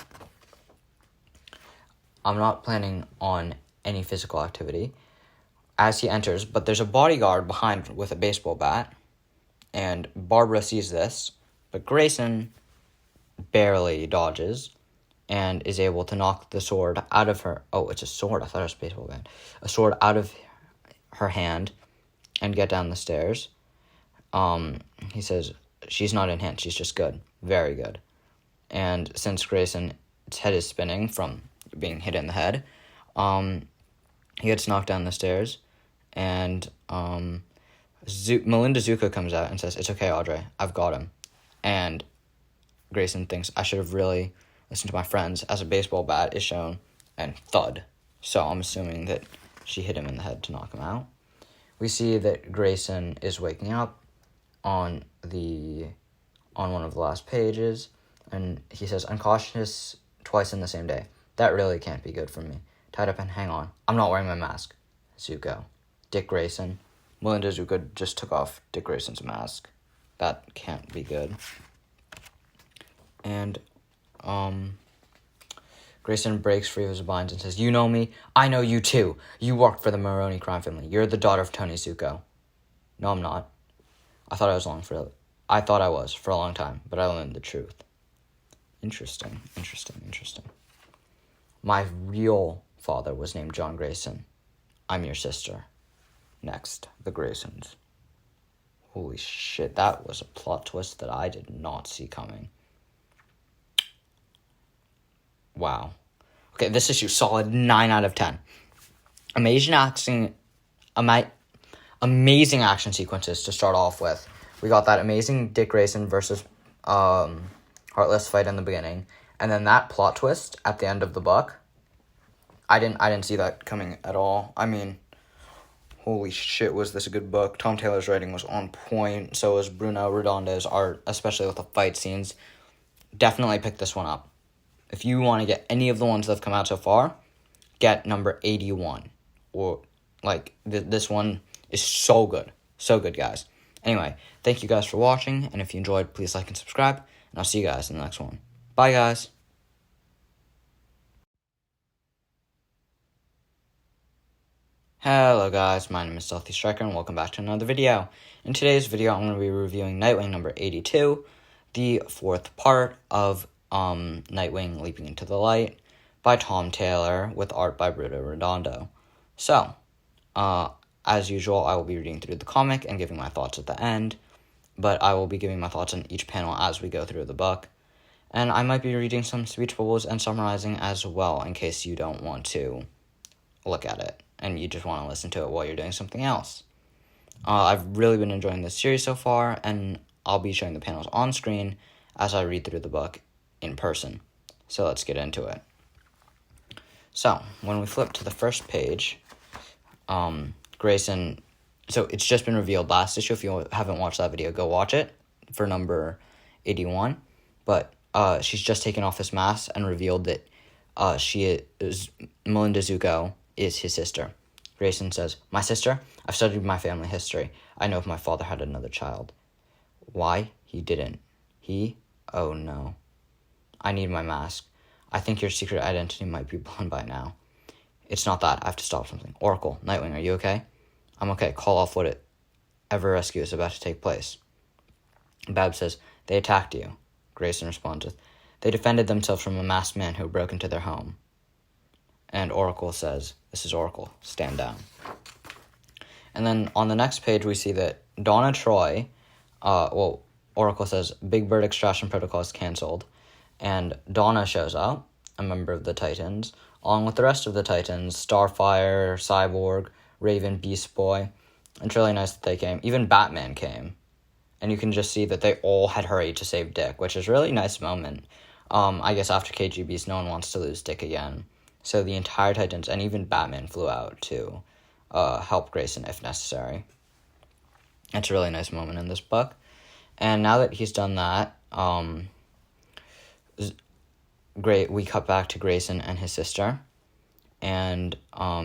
I'm not planning on any physical activity as he enters, but there's a bodyguard behind with a baseball bat, and Barbara sees this, but Grayson barely dodges and is able to knock the sword out of her... Oh, it's a sword. I thought it was a baseball bat. A sword out of her hand and get down the stairs. He says, she's not in hand. She's just good. Very good. And since Grayson's head is spinning from being hit in the head, he gets knocked down the stairs, and Melinda Zuko comes out and says, it's okay, Audrey, I've got him. And Grayson thinks, I should have really listened to my friends, as a baseball bat is shown, and thud. So I'm assuming that she hit him in the head to knock him out. We see that Grayson is waking up on one of the last pages, and he says, unconscious twice in the same day. That really can't be good for me. Tied up and hang on. I'm not wearing my mask. Zuko. Dick Grayson. Melinda Zuko just took off Dick Grayson's mask. That can't be good. And, Grayson breaks free of his binds and says, you know me, I know you too. You work for the Maroni crime family. You're the daughter of Tony Zuko. No, I'm not. I thought I was for a long time, but I learned the truth. Interesting. My real father was named John Grayson. I'm your sister. Next, the Graysons. Holy shit, that was a plot twist that I did not see coming. Wow. Okay, this issue, solid 9 out of 10. Amazing action sequences to start off with. We got that amazing Dick Grayson versus Heartless fight in the beginning, and then that plot twist at the end of the book. I didn't see that coming at all. I mean, holy shit, was this a good book. Tom Taylor's writing was on point. So was Bruno Redondo's art, especially with the fight scenes. Definitely pick this one up. If you want to get any of the ones that have come out so far, get number 81. Or, this one is so good. So good, guys. Anyway, thank you guys for watching. And if you enjoyed, please like and subscribe. And I'll see you guys in the next one. Bye, guys. Hello guys, my name is Stealthy Striker and welcome back to another video. In today's video, I'm going to be reviewing Nightwing number 82, the fourth part of Nightwing Leaping into the Light by Tom Taylor with art by Bruno Redondo. So, as usual, I will be reading through the comic and giving my thoughts at the end, but I will be giving my thoughts on each panel as we go through the book. And I might be reading some speech bubbles and summarizing as well, in case you don't want to look at it and you just want to listen to it while you're doing something else. I've really been enjoying this series so far, and I'll be showing the panels on screen as I read through the book in person. So let's get into it. So, when we flip to the first page, Grayson, so it's just been revealed last issue. If you haven't watched that video, go watch it for number 81. But she's just taken off his mask and revealed that Melinda Zuko is his sister. Grayson says, "My sister? I've studied my family history. I know if my father had another child." Why? He didn't. He? Oh no. I need my mask. I think your secret identity might be blown by now. It's not that. I have to stop something. Oracle, Nightwing, are you okay? I'm okay. Call off whatever rescue is about to take place. Bab says, "They attacked you." Grayson responds with, "They defended themselves from a masked man who broke into their home." And Oracle says, "This is Oracle. Stand down." And then on the next page, we see that Donna Troy, Oracle says, "Big Bird extraction protocol is canceled." And Donna shows up, a member of the Titans, along with the rest of the Titans, Starfire, Cyborg, Raven, Beast Boy. It's really nice that they came. Even Batman came. And you can just see that they all had hurried to save Dick, which is a really nice moment. I guess after KGBs, no one wants to lose Dick again. So the entire Titans, and even Batman, flew out to help Grayson if necessary. It's a really nice moment in this book. And now that he's done that, we cut back to Grayson and his sister. And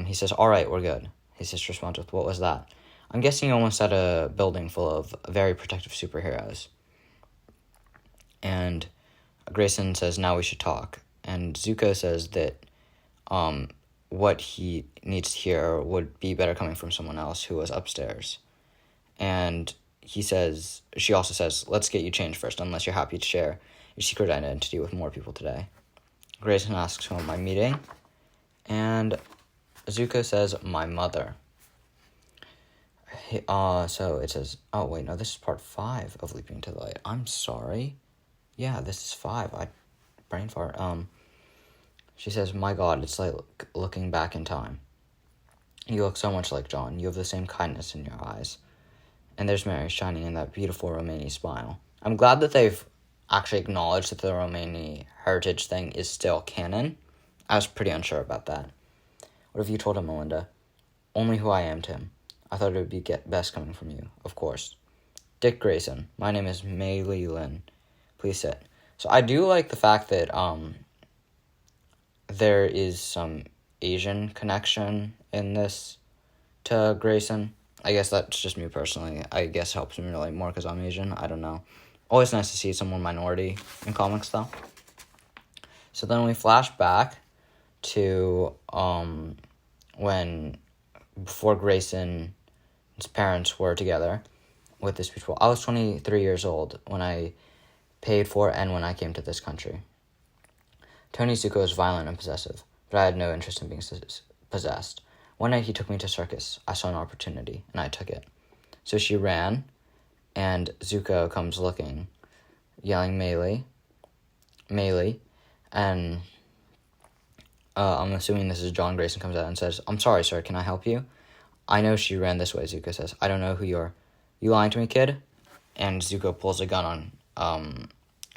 he says, "All right, we're good." His sister responds with, "What was that?" "I'm guessing you almost had a building full of very protective superheroes." And Grayson says, "Now we should talk." And Zuko says that what he needs to hear would be better coming from someone else who was upstairs. And she also says, "Let's get you changed first, unless you're happy to share your secret identity with more people today." Grayson asks, "Who am I meeting?" And Zuko says, "My mother." So it says, oh wait, no, this is part 5 of Leaping into the Light. I'm sorry. Yeah, this is 5. Brain fart. She says, "My God, it's like looking back in time. You look so much like John. You have the same kindness in your eyes." And there's Mary shining in that beautiful Romani smile. I'm glad that they've actually acknowledged that the Romani heritage thing is still canon. I was pretty unsure about that. "What have you told him, Melinda?" "Only who I am to him. I thought it would be best coming from you, of course." "Dick Grayson, my name is Mei Li Lin. Please sit." So I do like the fact that there is some Asian connection in this to Grayson. I guess that's just me personally. I guess it helps me relate more because I'm Asian. I don't know. Always nice to see someone minority in comics, though. So then we flash back to before Grayson's parents were together with this people. I was 23 years old when I paid for and when I came to this country. Tony Zuko was violent and possessive, but I had no interest in being possessed. One night he took me to circus. I saw an opportunity, and I took it. So she ran, and Zuko comes looking, yelling, "Melee," and I'm assuming this is John. Grayson comes out and says, "I'm sorry, sir, can I help you?" "I know she ran this way," Zuko says. "I don't know who you are." "You lying to me, kid?" And Zuko pulls a gun on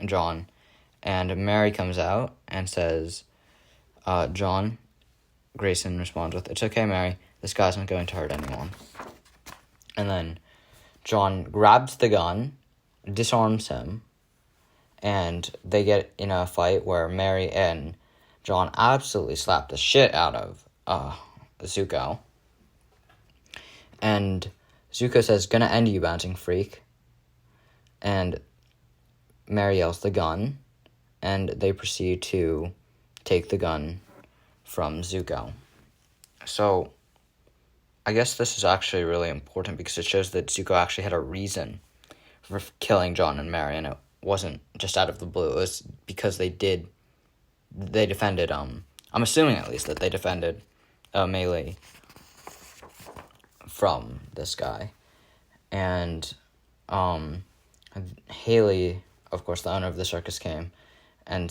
John, and Mary comes out and says, "John." Grayson responds with, "It's okay, Mary. This guy's not going to hurt anyone." And then John grabs the gun, disarms him, and they get in a fight where Mary and John absolutely slap the shit out of Zuko. And Zuko says, "Gonna end you, bouncing freak." And Mary yells, "The gun." And they proceed to take the gun from Zuko. So I guess this is actually really important because it shows that Zuko actually had a reason for killing John and Mary, and it wasn't just out of the blue. It was because they defended, I'm assuming at least that they defended Mei Li. from this guy. And Haley, of course, the owner of the circus, came and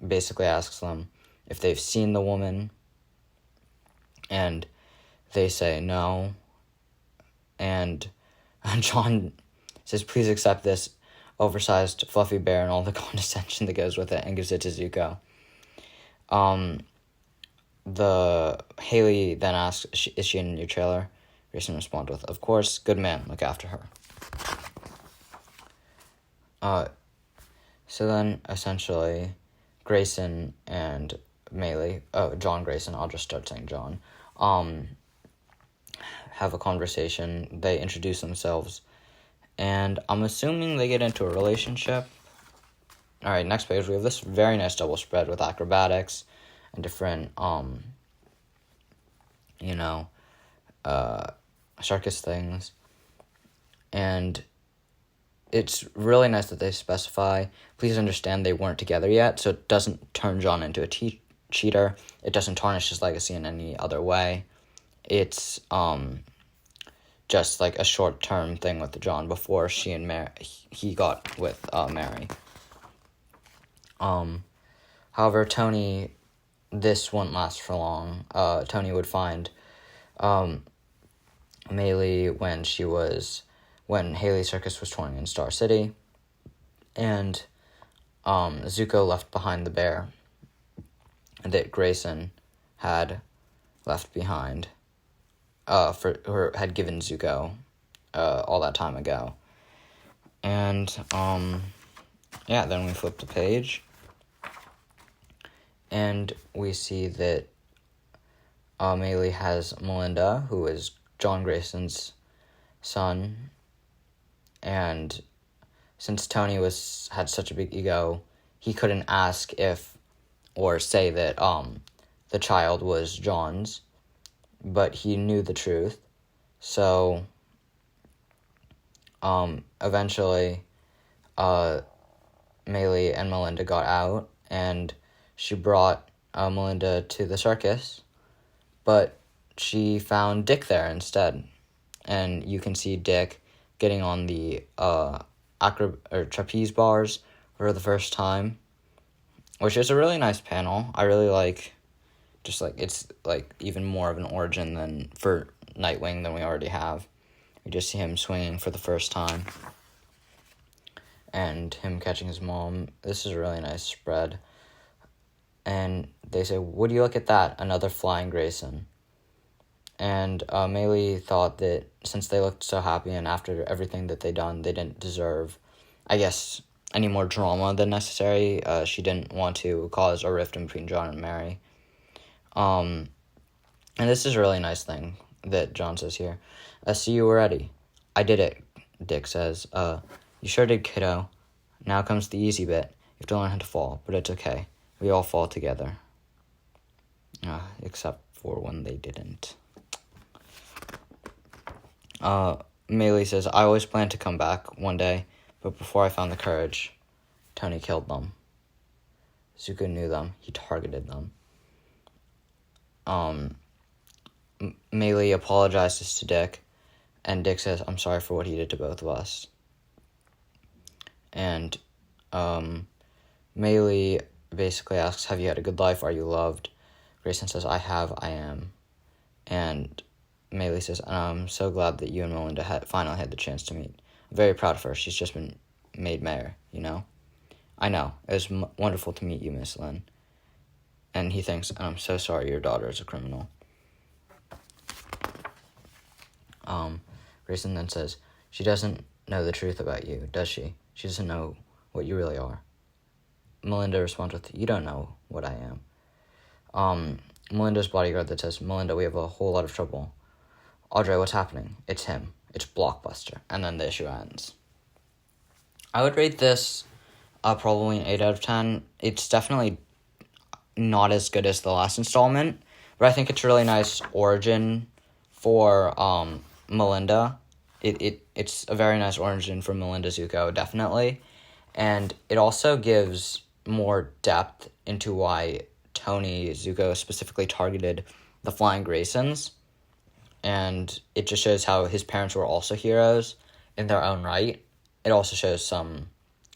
basically asks them if they've seen the woman, and they say no. And John says, please accept this oversized fluffy bear and all the condescension that goes with it, and gives it to Zuko. The Haley then asks, is she in your trailer? Grayson responds with, of course, good man, look after her. So then, essentially, Grayson and John Grayson, I'll just start saying John, have a conversation. They introduce themselves, and I'm assuming they get into a relationship. Alright, next page, we have this very nice double spread with acrobatics and different, circus things. And it's really nice that they specify, please understand they weren't together yet, so it doesn't turn John into a cheater. It doesn't tarnish his legacy in any other way. It's just like a short-term thing with John before he got with Mary. However, Tony, this wouldn't last for long. Tony would find Maylee when Haley's circus was touring in Star City, and Zuko left behind the bear that Grayson had left behind, had given Zuko all that time ago. And then we flip the page, and we see that Maylee has Melinda, who is John Grayson's son, and since Tony had such a big ego, he couldn't ask or say that the child was John's, but he knew the truth. So eventually Maylee and Melinda got out, and she brought Melinda to the circus, but she found Dick there instead. And you can see Dick getting on the trapeze bars for the first time, which is a really nice panel. I really like, it's like even more of an origin for Nightwing than we already have. We just see him swinging for the first time, and him catching his mom. This is a really nice spread. And they say, would you look at that? Another flying Grayson. And Maylee thought that since they looked so happy and after everything that they'd done, they didn't deserve, I guess, any more drama than necessary. She didn't want to cause a rift in between John and Mary. And this is a really nice thing that John says here. See you were ready. I did it, Dick says. You sure did, kiddo. Now comes the easy bit. You have to learn how to fall, but it's okay. We all fall together. Except for when they didn't. Maylee says, I always planned to come back one day, but before I found the courage, Tony killed them. Zuko knew them. He targeted them. Maylee apologizes to Dick, and Dick says, I'm sorry for what he did to both of us. And Maylee basically asks, have you had a good life? Are you loved? Grayson says, I have, I am. And Maylee says, I'm so glad that you and Melinda finally had the chance to meet. I'm very proud of her. She's just been made mayor, you know? I know. It was wonderful to meet you, Miss Lynn. And he thinks, I'm so sorry your daughter is a criminal. Grayson then says, she doesn't know the truth about you, does she? She doesn't know what you really are. Melinda responds with, you don't know what I am. Melinda's bodyguard that says, Melinda, we have a whole lot of trouble. Audrey, what's happening? It's him. It's Blockbuster. And then the issue ends. I would rate this probably an 8 out of 10. It's definitely not as good as the last installment, but I think it's a really nice origin for Melinda. It's a very nice origin for Melinda Zuko, definitely. And it also gives more depth into why Tony Zuko specifically targeted the Flying Graysons. and it just shows how his parents were also heroes in their own right. It also shows some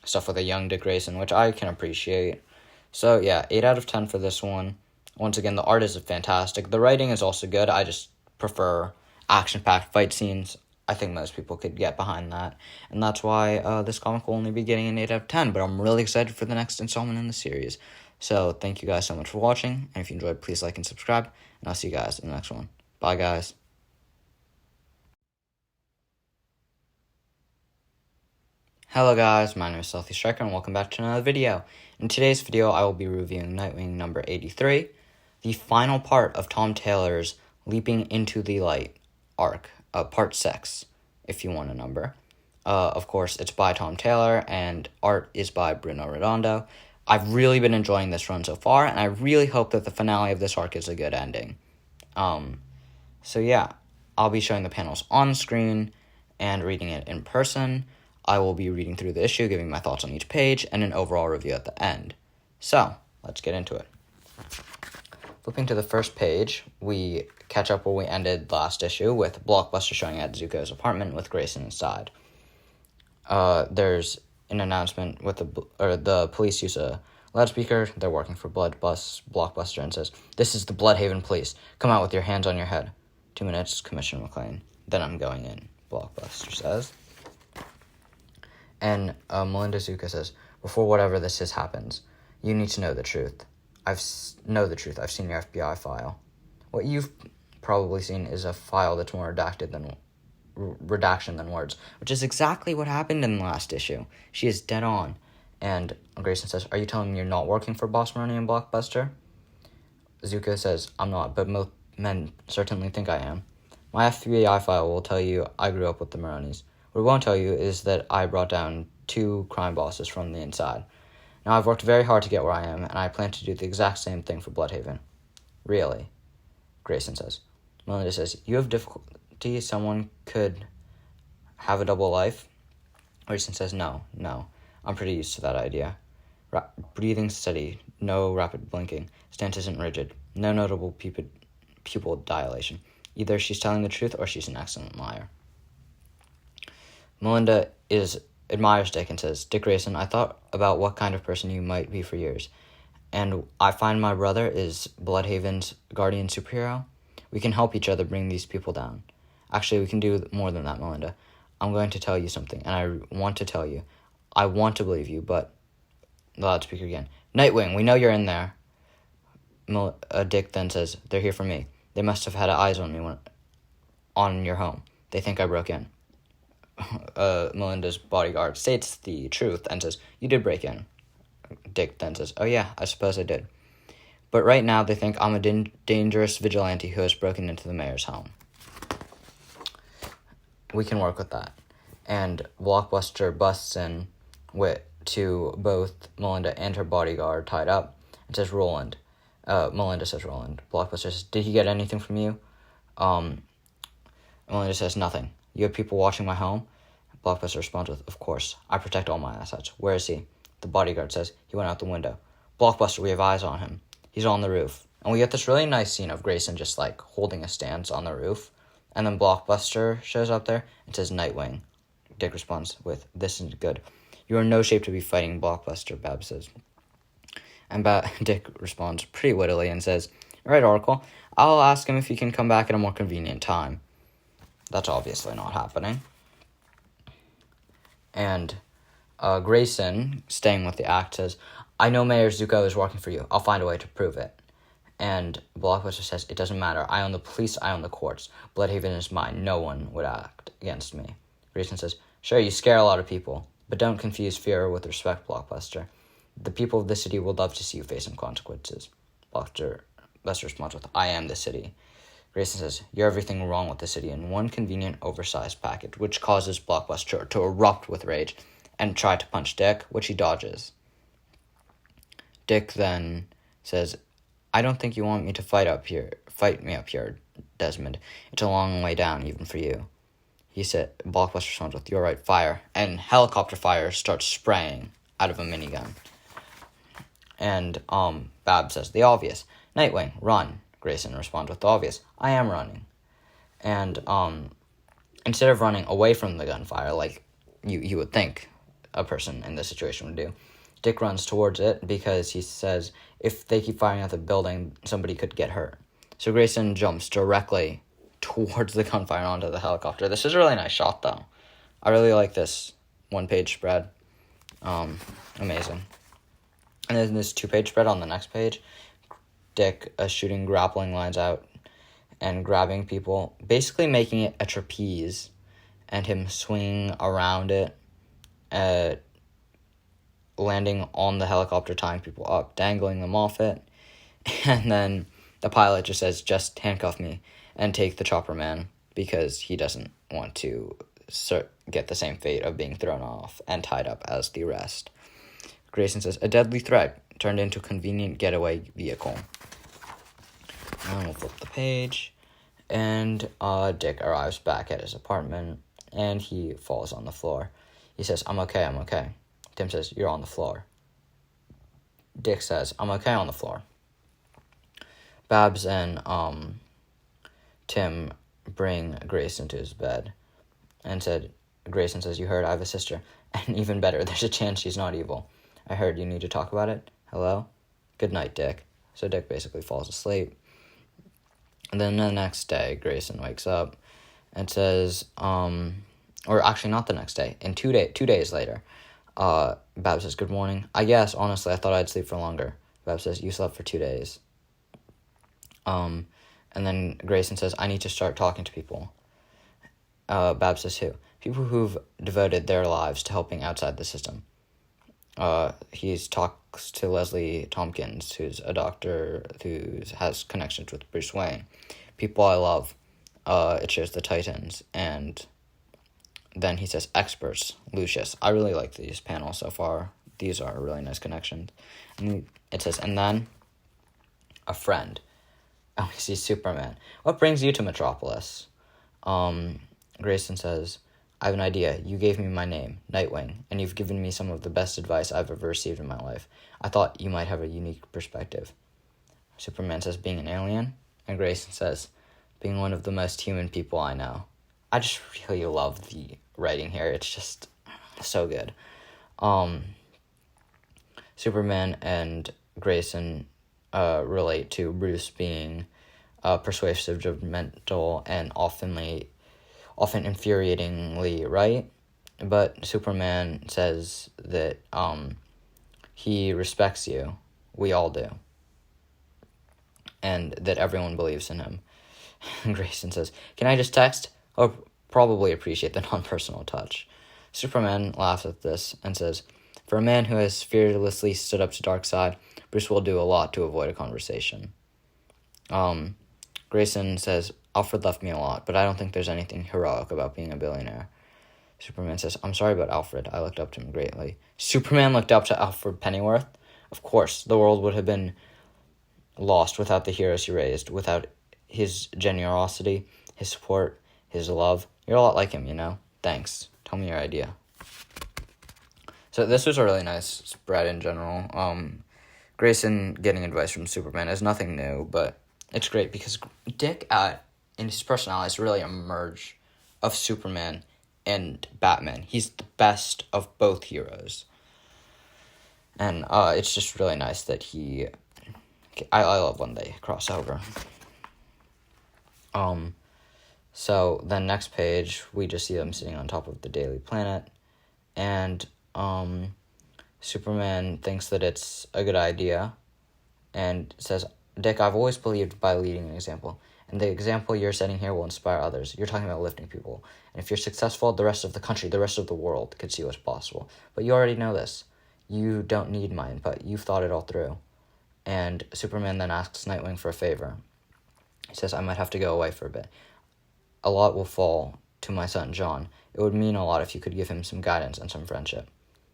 stuff with a young Dick Grayson, which I can appreciate. So yeah, 8 out of 10 for this one. Once again, the art is fantastic. The writing is also good. I just prefer action-packed fight scenes. I think most people could get behind that. And that's why this comic will only be getting an 8 out of 10. But I'm really excited for the next installment in the series. So thank you guys so much for watching. And if you enjoyed, please like and subscribe. And I'll see you guys in the next one. Bye, guys. Hello guys, my name is Stealthy Striker and welcome back to another video. In today's video, I will be reviewing Nightwing number 83, the final part of Tom Taylor's Leaping into the Light arc, part 6, if you want a number. Of course, it's by Tom Taylor and art is by Bruno Redondo. I've really been enjoying this run so far, and I really hope that the finale of this arc is a good ending. So yeah, I'll be showing the panels on screen and reading it in person. I will be reading through the issue, giving my thoughts on each page, and an overall review at the end. So, let's get into it. Flipping to the first page, we catch up where we ended last issue with Blockbuster showing at Zuko's apartment with Grayson inside. There's an announcement with the police use a loudspeaker. They're working for Blockbuster and says, "This is the Bloodhaven Police. Come out with your hands on your head." 2 minutes, Commissioner McLean. "Then I'm going in," Blockbuster says. And Melinda Zuko says, "Before whatever this is happens, you need to know the truth. I've seen your FBI file. What you've probably seen is a file that's more redaction than words, which is exactly what happened in the last issue. She is dead on." And Grayson says, "Are you telling me you're not working for Boss Maroney and Blockbuster?" Zuko says, "I'm not, but most men certainly think I am. My FBI file will tell you I grew up with the Maroneys. What it won't tell you is that I brought down 2 crime bosses from the inside. Now, I've worked very hard to get where I am, and I plan to do the exact same thing for Bloodhaven." "Really?" Grayson says. Melinda says, "You have difficulty someone could have a double life?" Grayson says, No, I'm pretty used to that idea. Breathing steady, no rapid blinking. Stance isn't rigid. No notable pupil dilation. Either she's telling the truth or she's an excellent liar." Melinda admires Dick and says, "Dick Grayson, I thought about what kind of person you might be for years, and I find my brother is Bloodhaven's guardian superhero. We can help each other bring these people down. Actually, we can do more than that, Melinda. I'm going to tell you something, and I want to tell you. I want to believe you, but..." The loudspeaker again. "Nightwing, we know you're in there." Dick then says, "They're here for me. They must have had eyes on me on your home. They think I broke in." Melinda's bodyguard states the truth and says, "You did break in." Dick then says, "Oh yeah, I suppose I did. But right now they think I'm a dangerous vigilante who has broken into the mayor's home. We can work with that." And Blockbuster busts in to both Melinda and her bodyguard tied up and says, "Roland." Melinda says, "Roland." Blockbuster says, "Did he get anything from you?" Melinda says, "Nothing. You have people watching my home?" Blockbuster responds with, "Of course. I protect all my assets. Where is he?" The bodyguard says, "He went out the window." "Blockbuster, we have eyes on him. He's on the roof." And we get this really nice scene of Grayson just holding a stance on the roof. And then Blockbuster shows up there and says, "Nightwing." Dick responds with, "This isn't good. You are in no shape to be fighting Blockbuster," Babs says. And Dick responds pretty wittily and says, "All right, Oracle, I'll ask him if he can come back at a more convenient time." That's obviously not happening. And Grayson, staying with the act, says, "I know Mayor Zuko is working for you. I'll find a way to prove it." And Blockbuster says, "It doesn't matter. I own the police. I own the courts. Bloodhaven is mine. No one would act against me." Grayson says, "Sure, you scare a lot of people, but don't confuse fear with respect, Blockbuster. The people of the city will love to see you face some consequences." Blockbuster responds with, "I am the city." Grayson says, "You're everything wrong with the city in one convenient, oversized package," which causes Blockbuster to erupt with rage and try to punch Dick, which he dodges. Dick then says, "I don't think you want me to fight me up here, Desmond. It's a long way down, even for you." Blockbuster responds with, "You're right, fire." And helicopter fire starts spraying out of a minigun. And Babs says the obvious. "Nightwing, run." Grayson responds with the obvious. "I am running." And instead of running away from the gunfire like you would think a person in this situation would do, Dick runs towards it because he says if they keep firing at the building, somebody could get hurt. So Grayson jumps directly towards the gunfire and onto the helicopter. This is a really nice shot, though. I really like this one-page spread. Amazing. And then this two-page spread on the next page, Dick shooting grappling lines out and grabbing people, basically making it a trapeze, and him swinging around it, landing on the helicopter, tying people up, dangling them off it, and then the pilot just says, just handcuff me and take the chopper man, because he doesn't want to get the same fate of being thrown off and tied up as the rest. Grayson says, a deadly threat turned into a convenient getaway vehicle. And we'll flip the page, and Dick arrives back at his apartment, and he falls on the floor. He says, I'm okay. Tim says, you're on the floor. Dick says, I'm okay on the floor. Babs and Tim bring Grayson to his bed, and Grayson says, you heard, I have a sister, and even better, there's a chance she's not evil. I heard you need to talk about it. Hello? Good night, Dick. So Dick basically falls asleep. And then the next day, Grayson wakes up and says, or actually not the next day, 2 days later, Babs says, good morning. I guess, honestly, I thought I'd sleep for longer. Babs says, you slept for 2 days. And then Grayson says, I need to start talking to people. Babs says, who? People who've devoted their lives to helping outside the system. He talks to Leslie Tompkins, who's a doctor who has connections with Bruce Wayne. People I love. It shows the Titans. And then he says, experts, Lucius. I really like these panels so far. These are really nice connections. And it says, and then a friend. And we see Superman. What brings you to Metropolis? Grayson says, I have an idea. You gave me my name, Nightwing, and you've given me some of the best advice I've ever received in my life. I thought you might have a unique perspective. Superman says, being an alien? And Grayson says, being one of the most human people I know. I just really love the writing here. It's just so good. Superman and Grayson relate to Bruce being persuasive, judgmental, and often infuriatingly right. But Superman says that he respects you. We all do. And that everyone believes in him. Grayson says, can I just text? Or probably appreciate the non-personal touch. Superman laughs at this and says, for a man who has fearlessly stood up to Darkseid, Bruce will do a lot to avoid a conversation. Grayson says, Alfred left me a lot, but I don't think there's anything heroic about being a billionaire. Superman says, I'm sorry about Alfred. I looked up to him greatly. Superman looked up to Alfred Pennyworth? Of course, the world would have been lost without the heroes he raised, without his generosity, his support, his love. You're a lot like him, you know? Thanks. Tell me your idea. So this was a really nice spread in general. Grayson getting advice from Superman is nothing new, but it's great because Dick, in his personality, is really a merge of Superman and Batman. He's the best of both heroes. And it's just really nice that I love when they cross over. So then next page, we just see them sitting on top of the Daily Planet, and Superman thinks that it's a good idea, and says, Dick, I've always believed by leading an example, and the example you're setting here will inspire others. You're talking about lifting people, and if you're successful, the rest of the country, the rest of the world could see what's possible. But you already know this. You don't need my input. You've thought it all through. And Superman then asks Nightwing for a favor. He says, I might have to go away for a bit. A lot will fall to my son, John. It would mean a lot if you could give him some guidance and some friendship.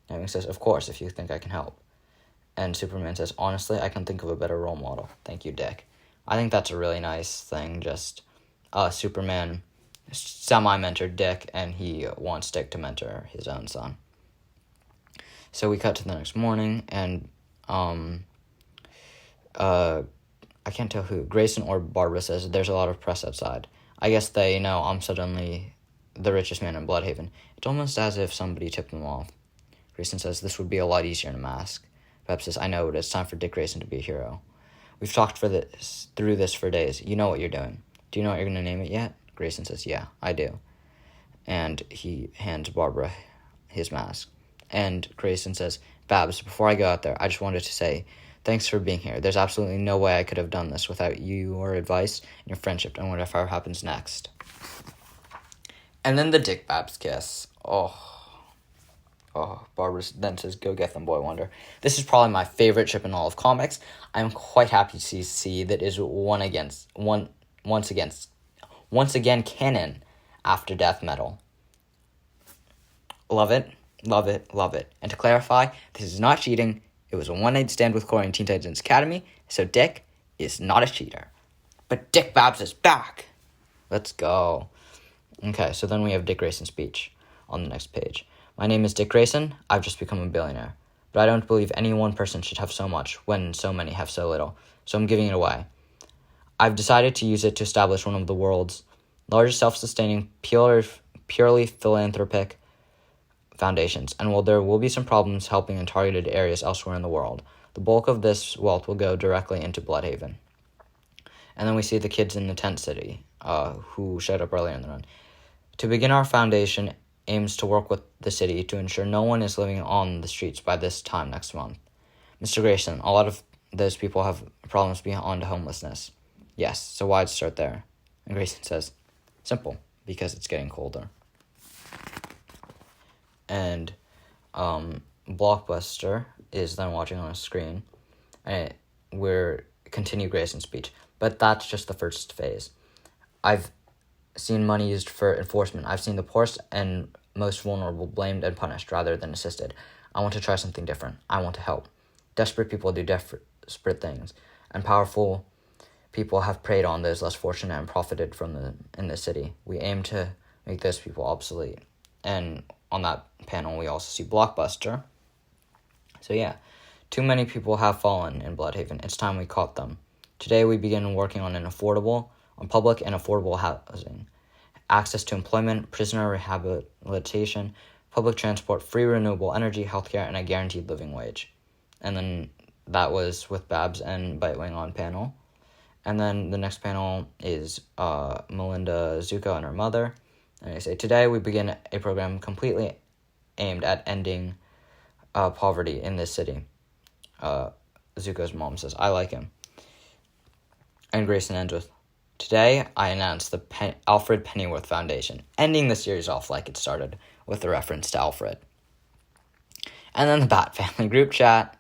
Nightwing says, of course, if you think I can help. And Superman says, honestly, I can think of a better role model. Thank you, Dick. I think that's a really nice thing. Just Superman semi-mentored Dick, and he wants Dick to mentor his own son. So we cut to the next morning, and I can't tell who, Grayson or Barbara says, there's a lot of press outside. I guess they know I'm suddenly the richest man in Bloodhaven. It's almost as if somebody tipped them off. Grayson says this would be a lot easier in a mask. Pep says, I know, but it's time for Dick Grayson to be a hero. We've talked through this for days. You know what you're doing. Do you know what you're going to name it yet? Grayson says, yeah, I do. And he hands Barbara his mask. And Grayson says, Babs, before I go out there, I just wanted to say thanks for being here. There's absolutely no way I could have done this without your advice and your friendship and whatever happens next. And then the Dick Babs kiss. Barbara then says, go get them, Boy Wonder. This is probably my favorite ship in all of comics. I'm quite happy to see that is once again canon after Death Metal. Love it, love it, love it. And to clarify, this is not cheating. It was a one-night stand with Corey in Teen Titans Academy, so Dick is not a cheater. But Dick Babs is back! Let's go. Okay, so then we have Dick Grayson's speech on the next page. My name is Dick Grayson. I've just become a billionaire. But I don't believe any one person should have so much when so many have so little. So I'm giving it away. I've decided to use it to establish one of the world's largest self-sustaining, purely philanthropic foundations. And while there will be some problems helping in targeted areas elsewhere in the world, the bulk of this wealth will go directly into Bloodhaven. And then we see the kids in the tent city who showed up earlier in the run. To begin, our foundation aims to work with the city to ensure no one is living on the streets by this time next month. Mr. Grayson, a lot of those people have problems beyond homelessness. Yes, so why'd start there? And Grayson says, simple, because it's getting colder. And Blockbuster is then watching on a screen, and we're continue Grayson's speech. But that's just the first phase. I've seen money used for enforcement. I've seen the poorest and most vulnerable blamed and punished rather than assisted. I want to try something different. I want to help. Desperate people do desperate things, and powerful people have preyed on those less fortunate and profited from them in the city. We aim to make those people obsolete. And on that panel, we also see Blockbuster. So yeah, too many people have fallen in Bloodhaven. It's time we caught them. Today we begin working on public and affordable housing, access to employment, prisoner rehabilitation, public transport, free renewable energy, healthcare, and a guaranteed living wage. And then that was with Babs and Nightwing on panel. And then the next panel is Melinda Zuko and her mother. And they say, today we begin a program completely aimed at ending poverty in this city. Zuko's mom says, I like him. And Grayson ends with, today I announced the Alfred Pennyworth Foundation, ending the series off like it started, with a reference to Alfred. And then the Bat Family group chat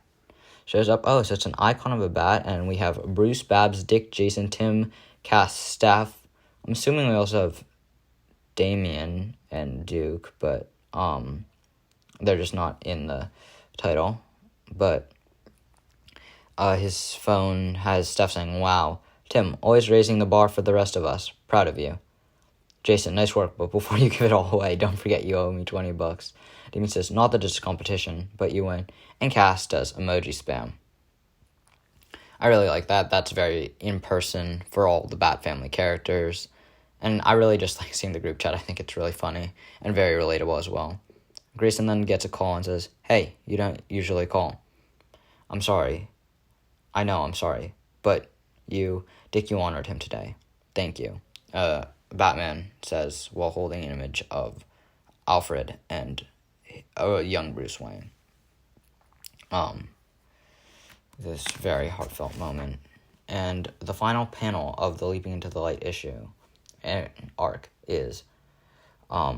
shows up. Oh, so it's an icon of a bat, and we have Bruce, Babs, Dick, Jason, Tim, Cass, Staff. I'm assuming we also have Damien and Duke, but they're just not in the title. But his phone has Steph saying, wow, Tim, always raising the bar for the rest of us. Proud of you. Jason, nice work, but before you give it all away, don't forget you owe me $20. Damien says, not that it's a competition, but you win. And Cass does emoji spam. I really like that. That's very in-person for all the Bat Family characters. And I really just like seeing the group chat. I think it's really funny and very relatable as well. Grayson then gets a call and says, hey, you don't usually call. I'm sorry. I know, I'm sorry. But Dick, you honored him today. Thank you. Batman says while holding an image of Alfred and a young Bruce Wayne. This very heartfelt moment. And the final panel of the Leaping into the Light issue arc is a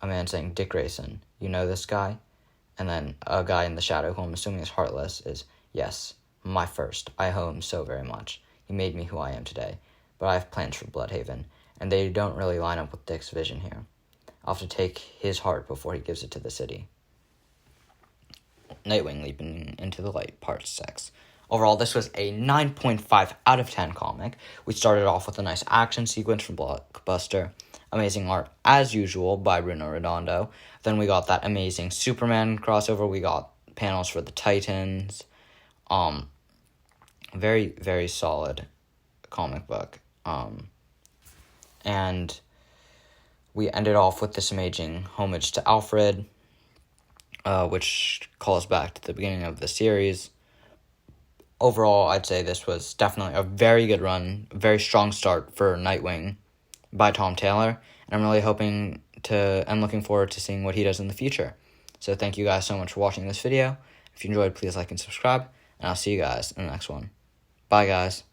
man saying, Dick Grayson, you know this guy? And then a guy in the shadow, who I'm assuming is Heartless, is, yes, my first. I owe him so very much. He made me who I am today. But I have plans for Bloodhaven, and they don't really line up with Dick's vision here. I'll have to take his heart before he gives it to the city. Nightwing Leaping into the Light, Part 6. Overall, this was a 9.5 out of 10 comic. We started off with a nice action sequence from Blockbuster. Amazing art, as usual, by Bruno Redondo. Then we got that amazing Superman crossover. We got panels for the Titans. Very, very solid comic book. And we ended off with this amazing homage to Alfred, which calls back to the beginning of the series. Overall, I'd say this was definitely a very good run, a very strong start for Nightwing by Tom Taylor, and I'm really looking forward to seeing what he does in the future. So thank you guys so much for watching this video. If you enjoyed, please like and subscribe, and I'll see you guys in the next one. Bye, guys.